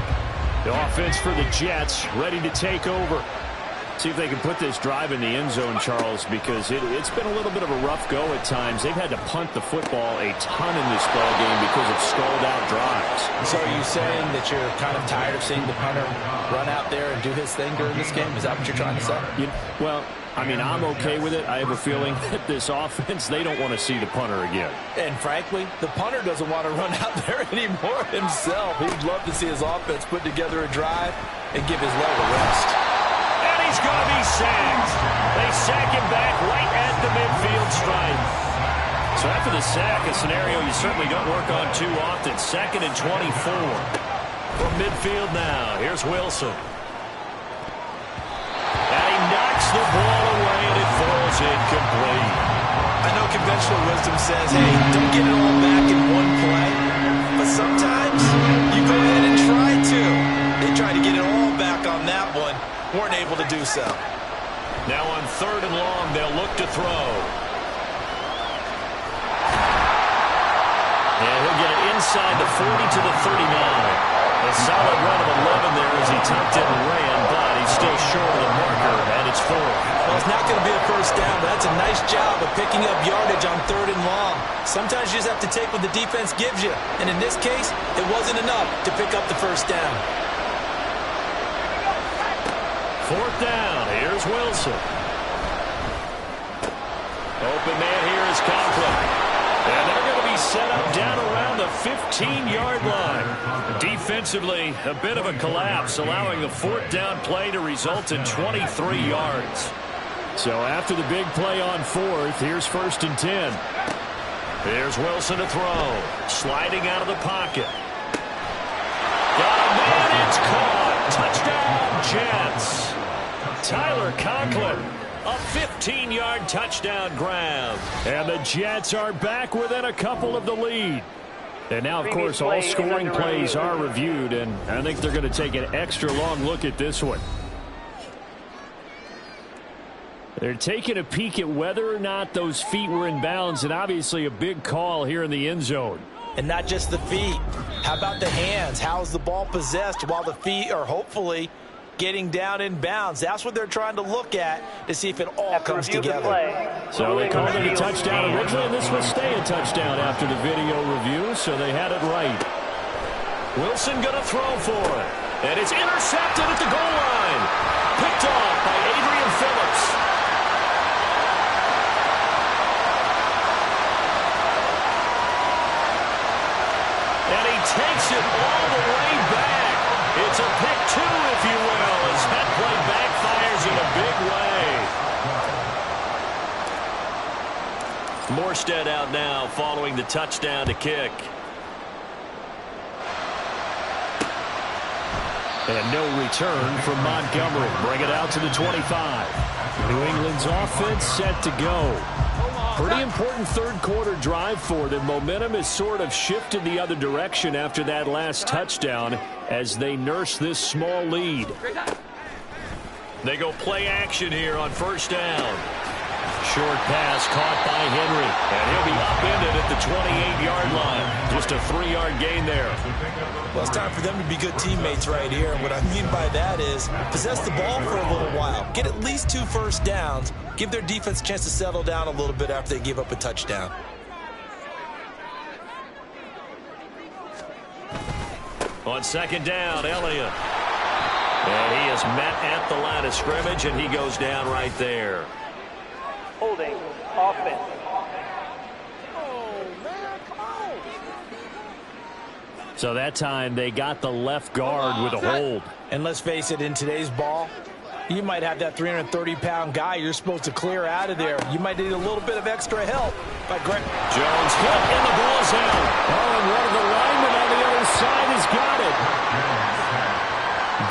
[SPEAKER 6] The offense for the Jets ready to take over. See if they can put this drive in the end zone, Charles, because it's been a little bit of a rough go at times. They've had to punt the football a ton in this ball game because of stalled-out drives.
[SPEAKER 5] So are you saying that you're kind of tired of seeing the punter run out there and do his thing during this game? Is that what you're trying to say?
[SPEAKER 6] Well, I mean, I'm okay with it. I have a feeling that this offense, they don't want to see the punter again.
[SPEAKER 5] And frankly, the punter doesn't want to run out there anymore himself. He'd love to see his offense put together a drive and give his leg a rest.
[SPEAKER 6] And he's going to be sacked. They sack him back right at the midfield stripe. So after the sack, a scenario you certainly don't work on too often. 2nd and 24. From midfield now, here's Wilson. And he knocks the ball away, and it falls incomplete.
[SPEAKER 3] I know conventional wisdom says, hey, don't get it all back in one play. But sometimes you go ahead and try to. They tried to get it all back on that one. Weren't able to do so.
[SPEAKER 6] Now on 3rd and long, they'll look to throw. And he'll get it inside the 40 to the 39. A solid run of 11 there as he tucked it and ran, but he's still short of the marker, and it's 4.
[SPEAKER 3] Well, it's not going to be a first down, but that's a nice job of picking up yardage on 3rd and long. Sometimes you just have to take what the defense gives you, and in this case, it wasn't enough to pick up the first down.
[SPEAKER 6] 4th down, here's Wilson. Open man here is Conklin. And they're going to be set up down around the 15-yard line. Defensively, a bit of a collapse, allowing a 4th down play to result in 23 yards. So after the big play on 4th, here's 1st and 10. Here's Wilson to throw. Sliding out of the pocket. Got a man, it's caught. Touchdown, Jets. Tyler Conklin. A 15-yard touchdown grab. And the Jets are back within a couple of the lead. And now, of course, all scoring plays are reviewed, and I think they're going to take an extra long look at this one. They're taking a peek at whether or not those feet were in bounds, and obviously a big call here in the end zone.
[SPEAKER 3] And not just the feet. How about the hands? How's the ball possessed while the feet are hopefully getting down in bounds? That's what they're trying to look at to see if it all comes together.
[SPEAKER 6] So they called it a touchdown originally, and this will stay a touchdown after the video review, so they had it right. Wilson going to throw for it, and it's intercepted at the goal line. Picked off by Adrian Phillips. And he takes it all the way back. It's a pick 2, if you will, as that play backfires in a big way. Morstead out now following the touchdown to kick. And no return from Montgomery. Bring it out to the 25. New England's offense set to go. Pretty important third quarter drive for them. Momentum has sort of shifted the other direction after that last touchdown as they nurse this small lead. They go play action here on 1st down. Short pass caught by Henry, and he'll be upended at the 28-yard line. Just a 3-yard gain there.
[SPEAKER 3] Well, it's time for them to be good teammates right here. And what I mean by that is possess the ball for a little while. Get at least 2 first downs. Give their defense a chance to settle down a little bit after they give up a touchdown.
[SPEAKER 6] On 2nd down, Elliott. And he is met at the line of scrimmage, and he goes down right there.
[SPEAKER 9] Holding offense.
[SPEAKER 6] So that time they got the left guard with a hold.
[SPEAKER 3] And let's face it, in today's ball, you might have that 330-pound guy you're supposed to clear out of there. You might need a little bit of extra help. But
[SPEAKER 6] Jones hit, and the ball's out. Oh, and one of the linemen on the other side has got it.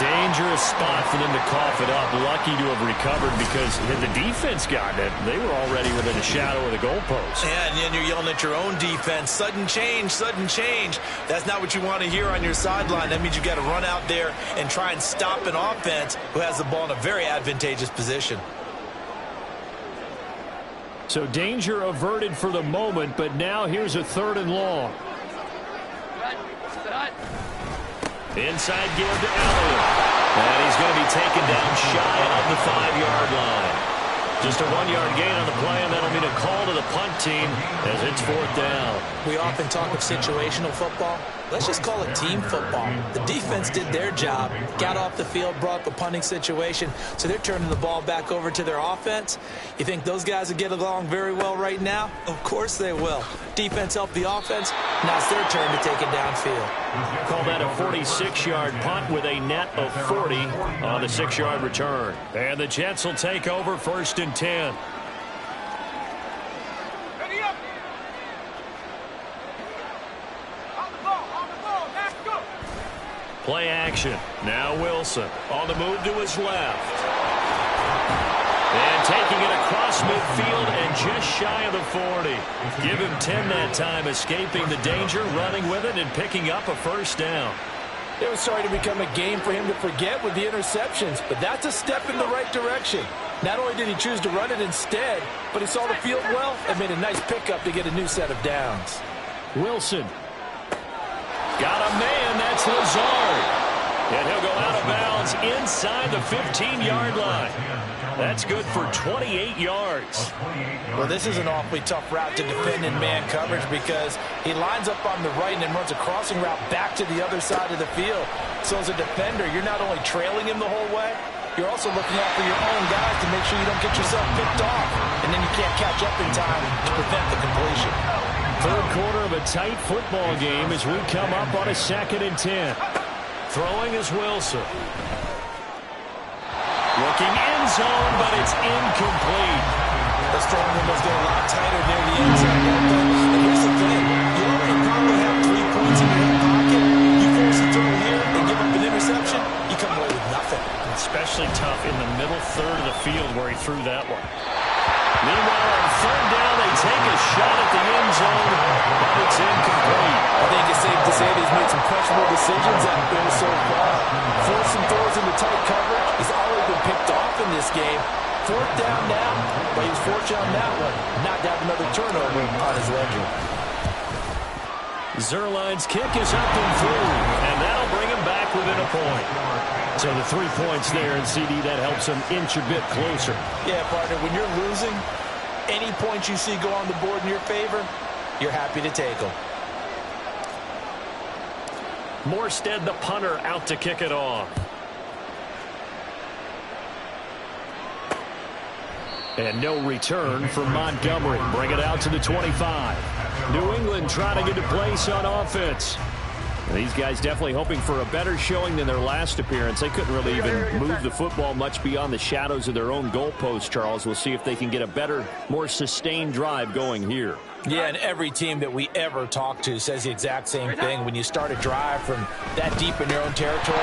[SPEAKER 6] Dangerous spot for them to cough it up. Lucky to have recovered because had the defense gotten it, they were already within a shadow of the goalpost.
[SPEAKER 3] Yeah, and then you're yelling at your own defense. Sudden change, sudden change. That's not what you want to hear on your sideline. That means you've got to run out there and try and stop an offense who has the ball in a very advantageous position.
[SPEAKER 6] So danger averted for the moment, but now here's a 3rd and long. Inside give to Elliott. And he's going to be taken down shy of the 5-yard line. Just a 1-yard gain on the play, and that'll mean a call to the punt team as it's 4th down.
[SPEAKER 3] We often talk of situational football. Let's just call it team football. The defense did their job, got off the field, brought up a punting situation, so they're turning the ball back over to their offense. You think those guys will get along very well right now? Of course they will. Defense helped the offense. Now it's their turn to take it downfield.
[SPEAKER 6] Call that a 46-yard punt with a net of 40 on the 6-yard return. And the Jets will take over 1st and and 10. Play action. Now Wilson on the move to his left. And taking it across midfield and just shy of the 40. Give him 10 that time, escaping the danger, running with it, and picking up a first down.
[SPEAKER 5] It was starting to become a game for him to forget with the interceptions, but that's a step in the right direction. Not only did he choose to run it instead, but he saw the field well and made a nice pickup to get a new set of downs.
[SPEAKER 6] Wilson. Got a man, that's Lazard. And he'll go out of bounds inside the 15-yard line. That's good for 28 yards.
[SPEAKER 5] Well, this is an awfully tough route to defend in man coverage because he lines up on the right and then runs a crossing route back to the other side of the field. So as a defender, you're not only trailing him the whole way, you're also looking out for your own guys to make sure you don't get yourself picked off. And then you can't catch up in time to prevent the completion.
[SPEAKER 6] Third quarter of a tight football game as we come up on a 2nd and 10. Throwing is Wilson. Looking end zone, but it's incomplete.
[SPEAKER 5] Those throwing windows get a lot tighter near the end zone. And here's the thing. You already probably have 3 points in your pocket. You force a throw here and give up an interception, you come away with nothing.
[SPEAKER 6] Especially tough in the middle third of the field where he threw that one. Meanwhile, on 3rd down, they take a shot at the end zone, but it's incomplete.
[SPEAKER 5] I think it's safe to say that he's made some questionable decisions out there so far. Forcing throws into tight coverage. He's already been picked off in this game. 4th down now, but he was fortunate on that one not to have another turnover on his ledger.
[SPEAKER 6] Zerline's kick is up and through, and that'll bring him back within a point. So the 3 points there, and CD, that helps him inch a bit closer.
[SPEAKER 5] Yeah, partner, when you're losing, any points you see go on the board in your favor, you're happy to take them.
[SPEAKER 6] Morstead, the punter, out to kick it off. And no return for Montgomery. Bring it out to the 25. New England trying to get a place on offense. And these guys definitely hoping for a better showing than their last appearance. They couldn't really even move the football much beyond the shadows of their own goalpost, Charles. We'll see if they can get a better, more sustained drive going here.
[SPEAKER 5] Yeah, and every team that we ever talk to says the exact same thing. When you start a drive from that deep in your own territory,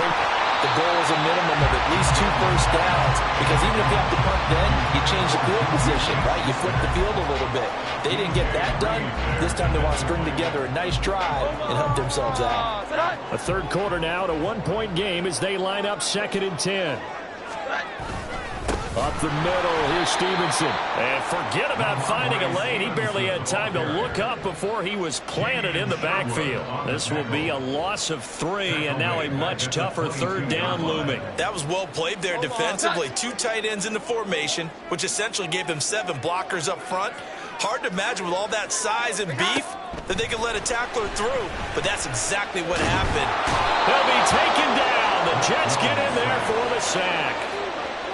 [SPEAKER 5] the goal is a minimum of at least 2 first downs, because even if you have to punt then, you change the field position, right? You flip the field a little bit. They didn't get that done. This time they want to string together a nice drive and hunt themselves out.
[SPEAKER 6] A 3rd quarter now, to 1-point game as they line up 2nd and 10. Up the middle, here's Stevenson. And forget about finding a lane. He barely had time to look up before he was planted in the backfield. This will be a loss of 3, and now a much tougher 3rd down looming.
[SPEAKER 3] That was well played there defensively. 2 tight ends in the formation, which essentially gave them 7 blockers up front. Hard to imagine with all that size and beef that they could let a tackler through, but that's exactly what happened.
[SPEAKER 6] They'll be taken down. The Jets get in there for the sack.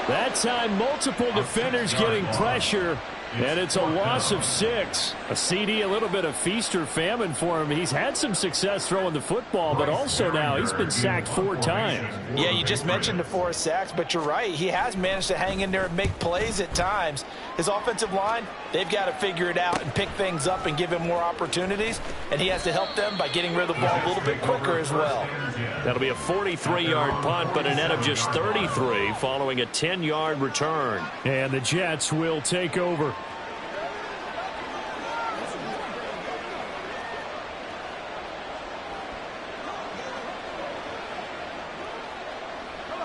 [SPEAKER 6] That time, multiple defenders getting pressure, and it's a loss of 6. A CD, a little bit of feast or famine for him. He's had some success throwing the football, but also now he's been sacked 4 times.
[SPEAKER 5] Yeah, you just mentioned the 4 sacks, but you're right. He has managed to hang in there and make plays at times. His offensive line, they've got to figure it out and pick things up and give him more opportunities, and he has to help them by getting rid of the ball a little bit quicker as well.
[SPEAKER 6] That'll be a 43-yard punt, but a net of just 33 following a 10-yard return. And the Jets will take over.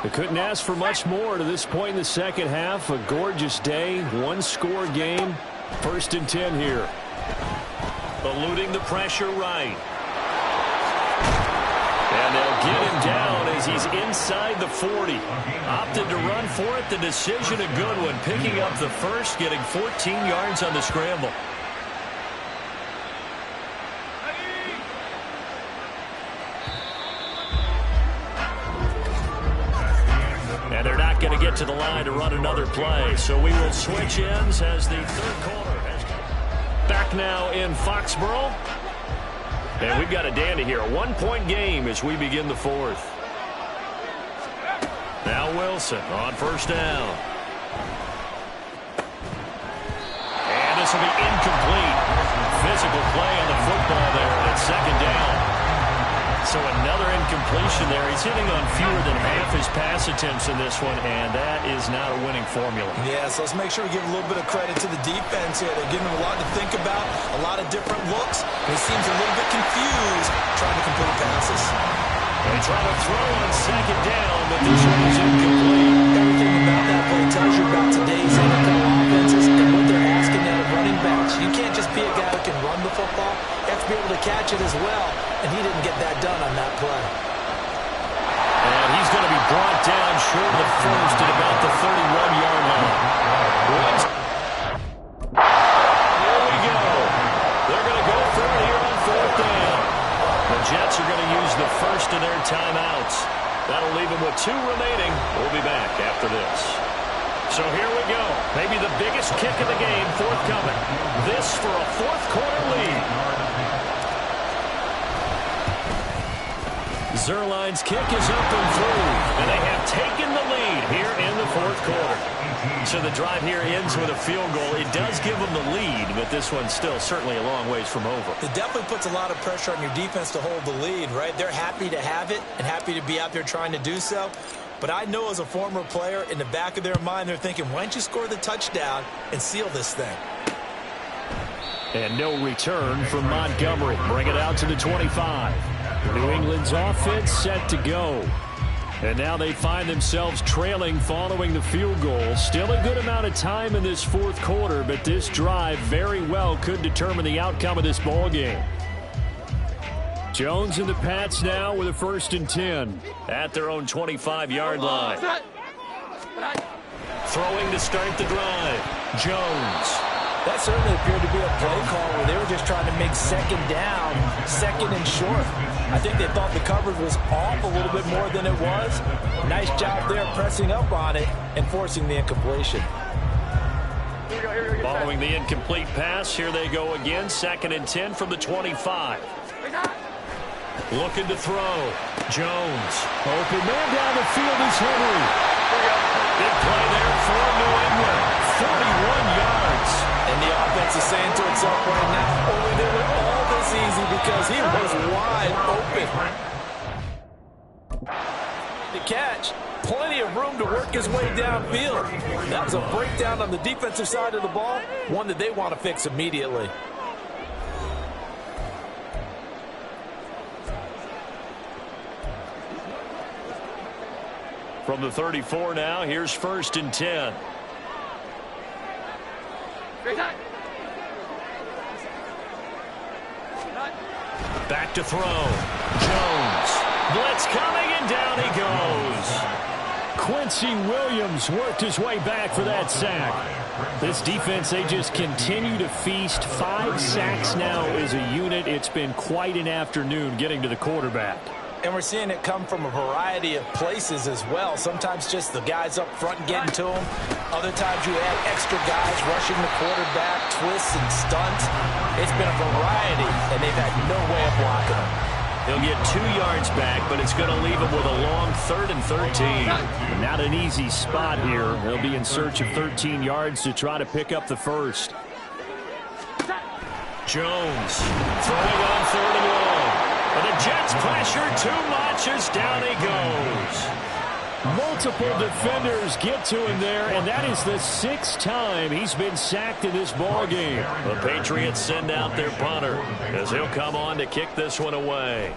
[SPEAKER 6] They couldn't ask for much more to this point in the second half. A gorgeous day, 1-score game. 1st and 10 here. Eluding the pressure right. And they'll get him down as he's inside the 40. Opted to run for it. The decision a good one. Picking up the first, getting 14 yards on the scramble. And they're not going to get to the line to run another play. So we will switch ends as the 3rd quarter has come. Back now in Foxborough. And we've got a dandy here. A 1-point game as we begin the 4th. Now Wilson on 1st down. this will be incomplete. Physical play on the football there at second down. So another incompletion there. He's hitting on fewer than half his pass attempts in this one, and that is not a winning formula.
[SPEAKER 3] Yeah, so let's make sure we give a little bit of credit to the defense here. They're giving him a lot to think about, a lot of different looks. He seems a little bit confused trying to complete passes.
[SPEAKER 6] They try to throw on second down, but this one is incomplete.
[SPEAKER 3] Everything about that play tells you about today's NFL offenses and what they're asking out of running backs. You can't just be a guy who can run the football. You have to be able to catch it as well, and he didn't get that done on that play.
[SPEAKER 6] And he's going to be brought down short of the first at about the 31-yard line. Here we go. They're going to go for it here on fourth down. The Jets are going to use the first of their timeouts. That'll leave them with 2 remaining. We'll be back after this. So here we go. Maybe the biggest kick of the game forthcoming. This for a fourth-quarter lead. Zerline's kick is up and through, and they have taken the lead here in the fourth quarter. So the drive here ends with a field goal. It does give them the lead, but this one's still certainly a long ways from over.
[SPEAKER 3] It definitely puts a lot of pressure on your defense to hold the lead, right? They're happy to have it and happy to be out there trying to do so. But I know as a former player, in the back of their mind, they're thinking, why don't you score the touchdown and seal this thing?
[SPEAKER 6] And no return from Montgomery. Bring it out to the 25. New England's offense set to go. And now they find themselves trailing following the field goal. Still a good amount of time in this fourth quarter, but this drive very well could determine the outcome of this ball game. Jones and the Pats now with a 1st and 10 at their own 25-yard line. Throwing to start the drive. Jones.
[SPEAKER 5] That certainly appeared to be a play call where they were just trying to make second down, second and short. I think they thought the coverage was off a little bit more than it was. Nice job there pressing up on it and forcing the incompletion.
[SPEAKER 6] Following the incomplete pass, here they go again. 2nd and 10 from the 25. Looking to throw. Jones. Open man down the field is Henry. Big play there for New England. 41 yards.
[SPEAKER 5] And the offense is saying to itself right now, only they were all this easy because he was wide open. The catch. Plenty of room to work his way downfield. That was a breakdown on the defensive side of the ball, one that they want to fix immediately.
[SPEAKER 6] From the 34 now, here's 1st and 10. Back to throw. Jones. Blitz coming, and down he goes. Quincy Williams worked his way back for that sack. This defense, they just continue to feast. 5 sacks now as a unit. It's been quite an afternoon getting to the quarterback.
[SPEAKER 5] And we're seeing it come from a variety of places as well. Sometimes just the guys up front getting to him. Other times you add extra guys rushing the quarterback, twists and stunts. It's been a variety, and they've had no way of blocking him.
[SPEAKER 6] He'll get 2 yards back, but it's going to leave him with a long 3rd and 13. Not an easy spot here. They'll be in search of 13 yards to try to pick up the first. Jones throwing on 3rd and long. But the Jets pressure too much as down he goes. Multiple defenders get to him there, and that is the 6th time he's been sacked in this ball game. The Patriots send out their punter as he'll come on to kick this one away.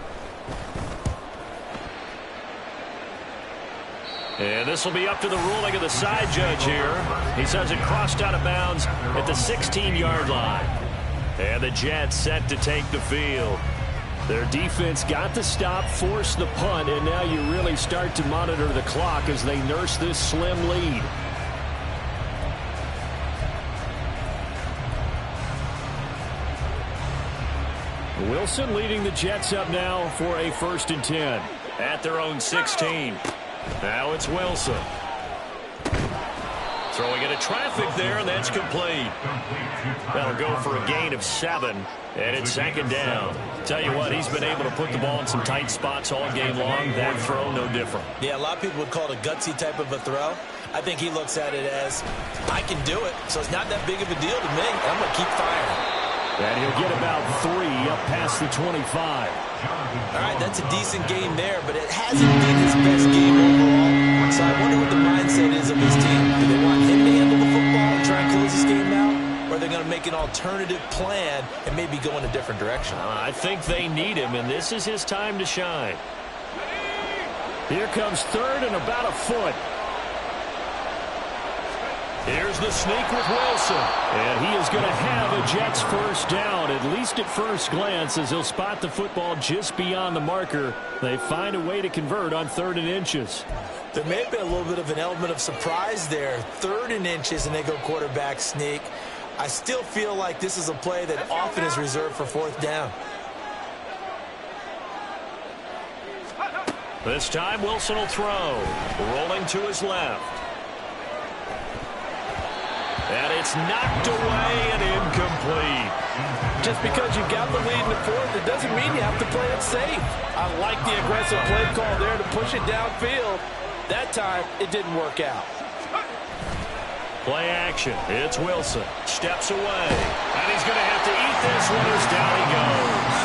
[SPEAKER 6] And this will be up to the ruling of the side judge here. He says it crossed out of bounds at the 16-yard line. And the Jets set to take the field. Their defense got the stop, forced the punt, and now you really start to monitor the clock as they nurse this slim lead. Wilson leading the Jets up now for a 1st and 10 at their own 16. Now it's Wilson.
[SPEAKER 2] Throwing into traffic there, and that's complete. That'll go for a gain of 7, and it's second down. Tell you what, he's been able to put the ball in some tight spots all game long. That throw, no different.
[SPEAKER 3] Yeah, a lot of people would call it a gutsy type of a throw. I think he looks at it as, I can do it, so it's not that big of a deal to me. I'm going to keep firing.
[SPEAKER 6] And he'll get about 3 up past the 25.
[SPEAKER 3] All right, that's a decent game there, but it hasn't been his best game overall. So I wonder what the mindset is of his team. Do they want him to handle the football and try and close this game out? Or are they going to make an alternative plan and maybe go in a different direction?
[SPEAKER 2] I think they need him, and this is his time to shine.
[SPEAKER 6] Here comes third and about a foot.
[SPEAKER 2] Here's the sneak with Wilson.
[SPEAKER 6] And he is going to have a Jets first down, at least at first glance, as he'll spot the football just beyond the marker. They find a way to convert on 3rd and inches.
[SPEAKER 3] There may have been a little bit of an element of surprise there. 3rd and inches, and they go quarterback sneak. I still feel like this is a play that often is reserved for 4th down.
[SPEAKER 2] This time Wilson will throw. Rolling to his left. And it's knocked away and incomplete.
[SPEAKER 5] Just because you've got the lead in the 4th, it doesn't mean you have to play it safe. I like the aggressive play call there to push it downfield. That time, it didn't work out.
[SPEAKER 2] Play action. It's Wilson. Steps away. And he's going to have to eat this one as down he goes.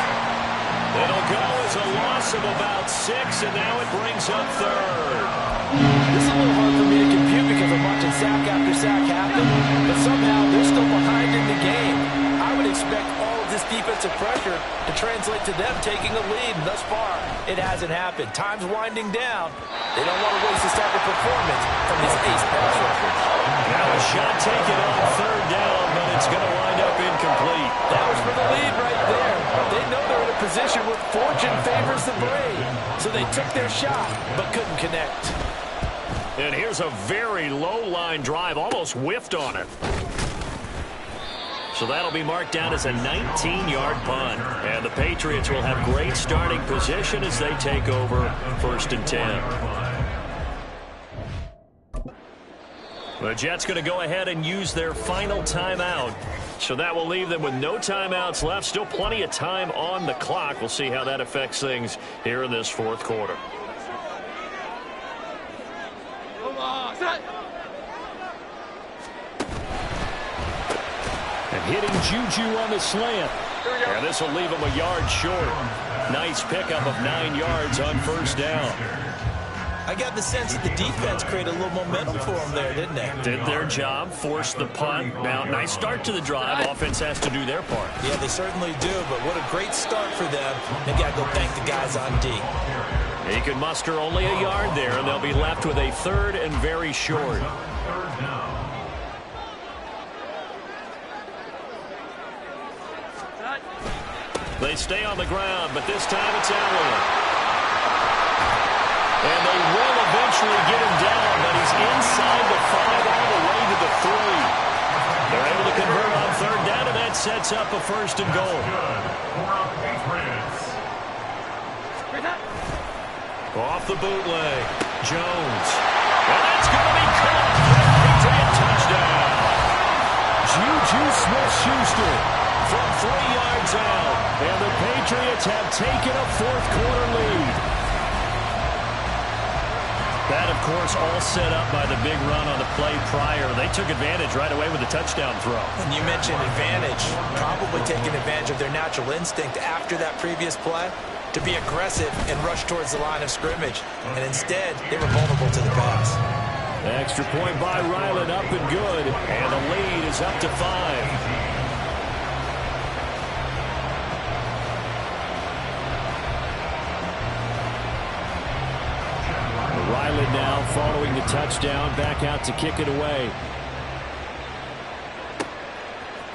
[SPEAKER 2] It'll go as a loss of about 6, and now it brings up 3rd.
[SPEAKER 5] This is a little hard for me to compute because I'm watching sack after sack happen, but somehow they're still behind in the game. I would expect all of this defensive pressure to translate to them taking a lead, and thus far, it hasn't happened. Time's winding down. They don't want to waste this type of performance from these ace pass rushers.
[SPEAKER 2] Now a shot taken on 3rd down, but it's going to wind up incomplete.
[SPEAKER 5] That was for the lead right there. They know they're in a position where fortune favors the brave, so they took their shot, but couldn't connect.
[SPEAKER 2] And here's a very low-line drive, almost whiffed on it. So that'll be marked down as a 19-yard punt. And the Patriots will have great starting position as they take over 1st and 10. The Jets going to go ahead and use their final timeout. So that will leave them with no timeouts left. Still plenty of time on the clock. We'll see how that affects things here in this 4th quarter.
[SPEAKER 6] And hitting Juju on the slant.
[SPEAKER 2] And this will leave him a yard short. Nice pickup of 9 yards on 1st down.
[SPEAKER 3] I got the sense that the defense created a little momentum for them there, didn't they?
[SPEAKER 2] Did their job, forced the punt. Now, nice start to the drive. Offense has to do their part.
[SPEAKER 3] Yeah, they certainly do, but what a great start for them. They got to go thank the guys on D.
[SPEAKER 2] He can muster only a yard there, and they'll be left with a 3rd and very short. They stay on the ground, but this time it's Allen. And they will eventually get him down, but he's inside the 5 all the way to the 3. They're able to convert on 3rd down, and that sets up a 1st and goal. Off the bootleg, Jones. And that's going to be caught. Patriot touchdown.
[SPEAKER 6] Juju Smith-Schuster
[SPEAKER 2] from 3 yards out.
[SPEAKER 6] And the Patriots have taken a 4th quarter lead.
[SPEAKER 2] That, of course, all set up by the big run on the play prior. They took advantage right away with the touchdown throw.
[SPEAKER 3] And you mentioned advantage, probably taking advantage of their natural instinct after that previous play to be aggressive and rush towards the line of scrimmage. And instead, they were vulnerable to the pass.
[SPEAKER 6] Extra point by Ryland, up and good.
[SPEAKER 2] And the lead is up to 5.
[SPEAKER 6] Ryland now following the touchdown, back out to kick it away.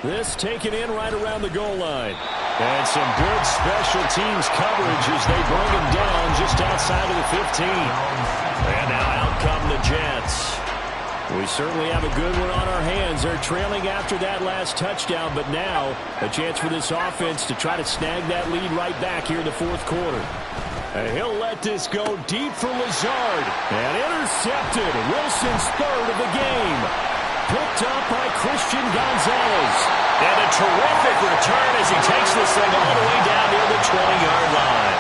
[SPEAKER 6] This taken in right around the goal line. And some good special teams coverage as they bring him down just outside of the 15.
[SPEAKER 2] And now out come the Jets.
[SPEAKER 6] We certainly have a good one on our hands. They're trailing after that last touchdown, but now a chance for this offense to try to snag that lead right back here in the 4th quarter. And he'll let this go deep for Lazard. And intercepted. Wilson's 3rd of the game. Christian Gonzalez.
[SPEAKER 2] And a terrific return as he takes this thing all the way down near the 20-yard line.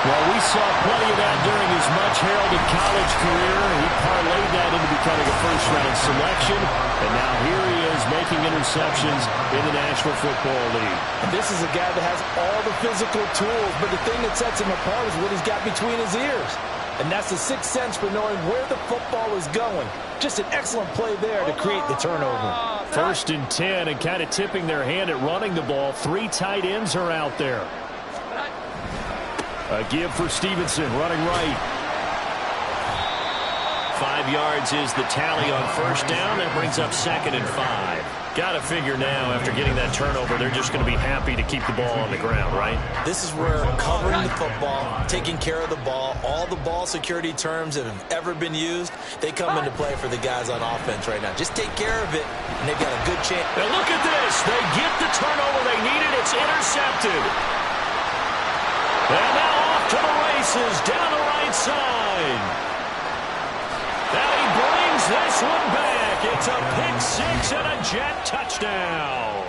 [SPEAKER 6] Well, we saw plenty of that during his much-heralded college career. He parlayed that into becoming a first-round selection, and now here he is making interceptions in the National Football League.
[SPEAKER 5] This is a guy that has all the physical tools, but the thing that sets him apart is what he's got between his ears. And that's the sixth sense for knowing where the football is going. Just an excellent play there to create the turnover.
[SPEAKER 6] 1st and 10, and kind of tipping their hand at running the ball. 3 tight ends are out there. A give for Stevenson, running right.
[SPEAKER 2] 5 yards is the tally on first down. That brings up 2nd and 5. Got to figure now, after getting that turnover, they're just going to be happy to keep the ball on the ground, right?
[SPEAKER 3] This is where covering the football, taking care of the ball, all the ball security terms that have ever been used, they come into play for the guys on offense right now. Just take care of it, and they've got a good chance.
[SPEAKER 2] And look at this. They get the turnover they needed. It's intercepted. And now off to the races down the right side. And he brings this one back. It's a pick-6 and a Jet touchdown.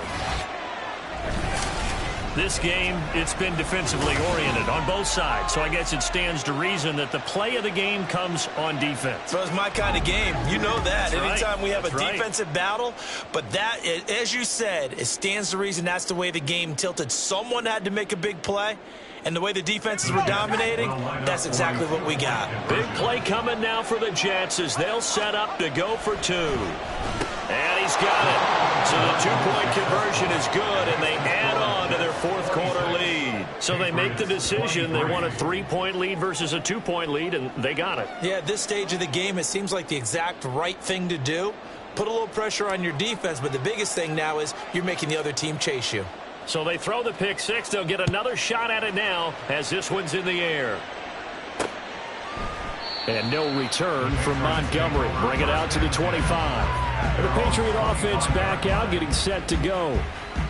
[SPEAKER 2] This game, it's been defensively oriented on both sides, so I guess it stands to reason that the play of the game comes on defense.
[SPEAKER 3] Well, it's my kind of game. You know that.
[SPEAKER 2] That's
[SPEAKER 3] Anytime
[SPEAKER 2] right.
[SPEAKER 3] we have
[SPEAKER 2] That's
[SPEAKER 3] a
[SPEAKER 2] right.
[SPEAKER 3] defensive battle, but that, as you said, it stands to reason that's the way the game tilted. Someone had to make a big play, and the way the defenses were dominating, that's exactly what we got.
[SPEAKER 2] Big play coming now for the Jets as they'll set up to go for 2. And he's got it. So the 2-point conversion is good, and they add on to their 4th quarter lead. So they make the decision. They want a 3-point lead versus a 2-point lead, and they got it.
[SPEAKER 3] Yeah, at this stage of the game, it seems like the exact right thing to do. Put a little pressure on your defense, but the biggest thing now is you're making the other team chase you.
[SPEAKER 2] So they throw the pick-6. They'll get another shot at it now as this one's in the air.
[SPEAKER 6] And no return from Montgomery. Bring it out to the 25. And the Patriot offense back out, getting set to go.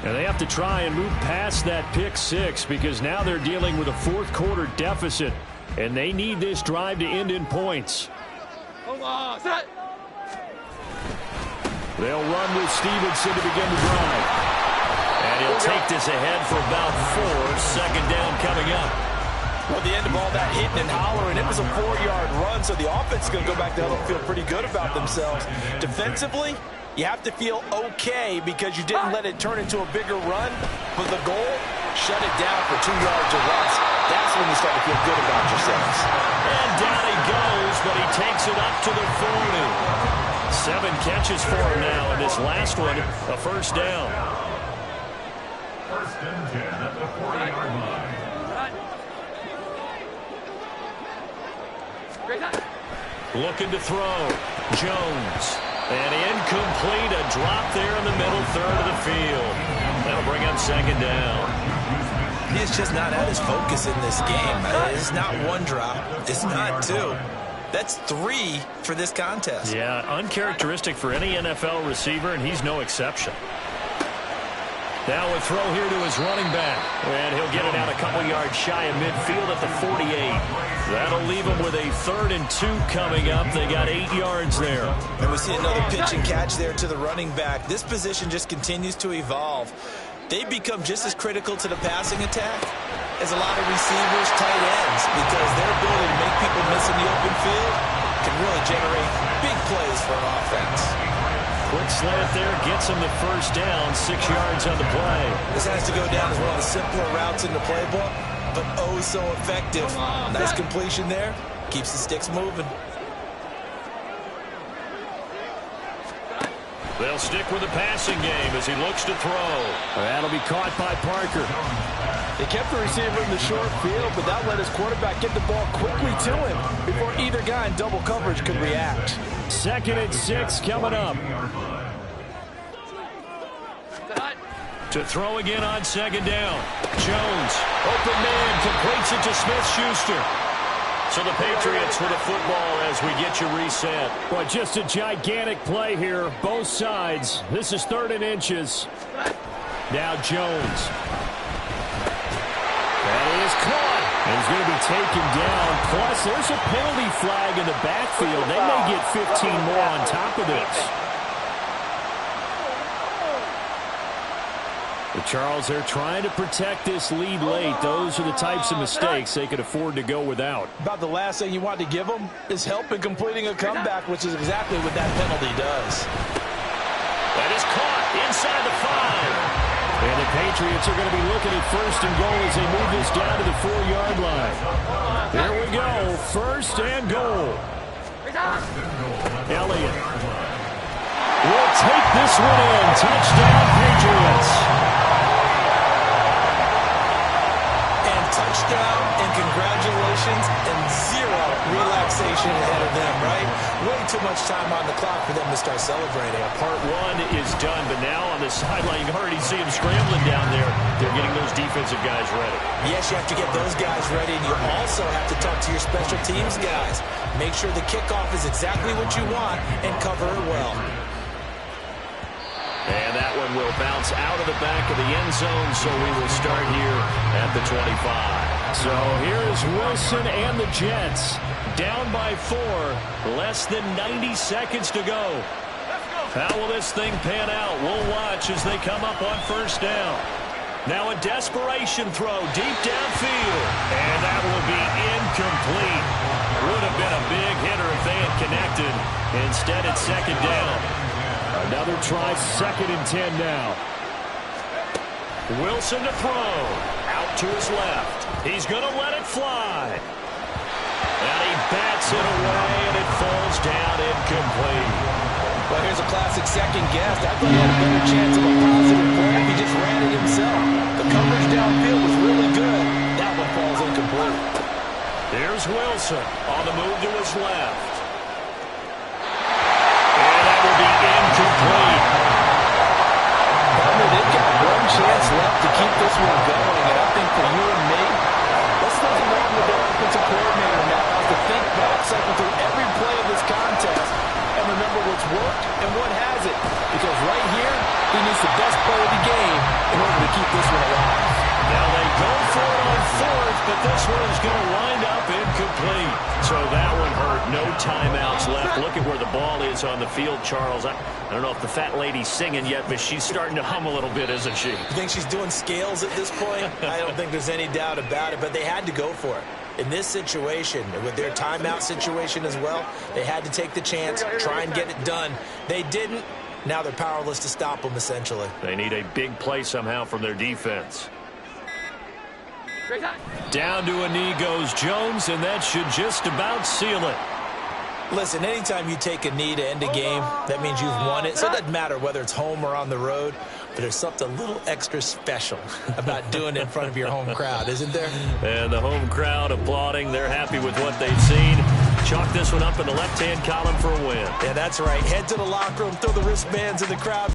[SPEAKER 6] And they have to try and move past that pick-6 because now they're dealing with a 4th quarter deficit. And they need this drive to end in points. They'll run with Stevenson to begin the drive.
[SPEAKER 2] And he'll take this ahead for about 4. 2nd down coming up.
[SPEAKER 5] Well, at the end of all that hitting and hollering, it was a 4-yard run, so the offense is going to go back there and feel pretty good about themselves. Defensively, you have to feel okay because you didn't let it turn into a bigger run, but the goal, shut it down for 2 yards or less. That's when you start to feel good about yourselves.
[SPEAKER 2] And down he goes, but he takes it up to the 40. 7 catches for him now, and this last one, a 1st down.
[SPEAKER 4] 1st and 10 at the 40-yard line.
[SPEAKER 2] Looking to throw. Jones. And incomplete. A drop there in the middle 3rd of the field. That'll bring up 2nd down.
[SPEAKER 3] He's just not at his focus in this game. It's not 1 drop. It's not 2. That's 3 for this contest.
[SPEAKER 2] Yeah, uncharacteristic for any NFL receiver, and he's no exception. Now a throw here to his running back. And he'll get it out a couple yards shy of midfield at the 48. That'll leave him with a 3rd and 2 coming up. They got 8 yards there.
[SPEAKER 3] And we see another pitch and catch there to the running back. This position just continues to evolve. They become just as critical to the passing attack as a lot of receivers, tight ends, because their ability to make people miss in the open field can really generate big plays for an offense.
[SPEAKER 2] Quick slant there, gets him the 1st down, 6 yards on the play.
[SPEAKER 3] This has to go down as one of the simpler routes in the playbook, but oh so effective. Nice completion there, keeps the sticks moving.
[SPEAKER 2] They'll stick with the passing game as he looks to throw.
[SPEAKER 6] That'll be caught by Parker.
[SPEAKER 5] They kept the receiver in the short field, but that let his quarterback get the ball quickly to him before either guy in double coverage could react.
[SPEAKER 6] 2nd and 6 coming up.
[SPEAKER 2] To throw again on 2nd down. Jones, open man, completes it to Smith-Schuster. So the Patriots with a football as we get you reset.
[SPEAKER 6] Well, just a gigantic play here, both sides. This is 3rd and inches. Now Jones. That is caught. And he's going to be taken down. Plus, there's a penalty flag in the backfield. They may get 15 more on top of this. Charles, they're trying to protect this lead late. Those are the types of mistakes they could afford to go without.
[SPEAKER 5] About the last thing you want to give them is help in completing a comeback, which is exactly what that penalty does.
[SPEAKER 2] That is caught inside the 5.
[SPEAKER 6] And the Patriots are going to be looking at 1st and goal as they move this down to the 4-yard line. Here we go, 1st and goal. Elliott will take this one in. Touchdown, Patriots.
[SPEAKER 5] And touchdown and congratulations and zero relaxation ahead of them, right? Way too much time on the clock for them to start celebrating.
[SPEAKER 2] Part 1 is done, but now on the sideline, you can already see them scrambling down there. They're getting those defensive guys ready.
[SPEAKER 5] Yes, you have to get those guys ready, and you also have to talk to your special teams guys. Make sure the kickoff is exactly what you want and cover it well.
[SPEAKER 2] And that one will bounce out of the back of the end zone, so we will start here at the 25.
[SPEAKER 6] So here's Wilson and the Jets. Down by 4. Less than 90 seconds to go. How will this thing pan out? We'll watch as they come up on 1st down. Now a desperation throw deep downfield. And that will be incomplete. Would have been a big hitter if they had connected. Instead, it's 2nd down. Another try, 2nd and 10 now. Wilson to throw. Out to his left. He's going to let it fly. And he bats it away, and it falls down incomplete.
[SPEAKER 5] Well, here's a classic second guess. I thought he had a better chance of a positive play if he just ran it himself. The coverage downfield was really good. That one falls incomplete.
[SPEAKER 2] Here's Wilson on the move to his left. And that will be incomplete.
[SPEAKER 5] They've got one chance left to keep this one going, and I think for you and me, let's look along with the offensive coordinator now to think back, cycle through every play of this contest, and remember what's worked and what hasn't. Because right here, he needs the best play of the game in order to keep this one alive.
[SPEAKER 2] Now they go for it on 4th, but this one is going to wind up incomplete. So that one hurt. No timeouts left. Look at where the ball is on the field, Charles. I don't know if the fat lady's singing yet, but she's starting to hum a little bit, isn't she?
[SPEAKER 5] You think she's doing scales at this point? I don't think there's any doubt about it, but they had to go for it. In this situation, with their timeout situation as well, they had to take the chance, try and get it done. They didn't. Now they're powerless to stop them, essentially.
[SPEAKER 2] They need a big play somehow from their defense.
[SPEAKER 6] Down to a knee goes Jones, and that should just about seal it.
[SPEAKER 5] Listen, anytime you take a knee to end a game, that means you've won it. So it doesn't matter whether it's home or on the road, but there's something a little extra special about doing it in front of your home crowd, isn't there?
[SPEAKER 2] And the home crowd applauding. They're happy with what they've seen. Chalk this one up in the left-hand column for a win.
[SPEAKER 5] Yeah, that's right. Head to the locker room, throw the wristbands in the crowd.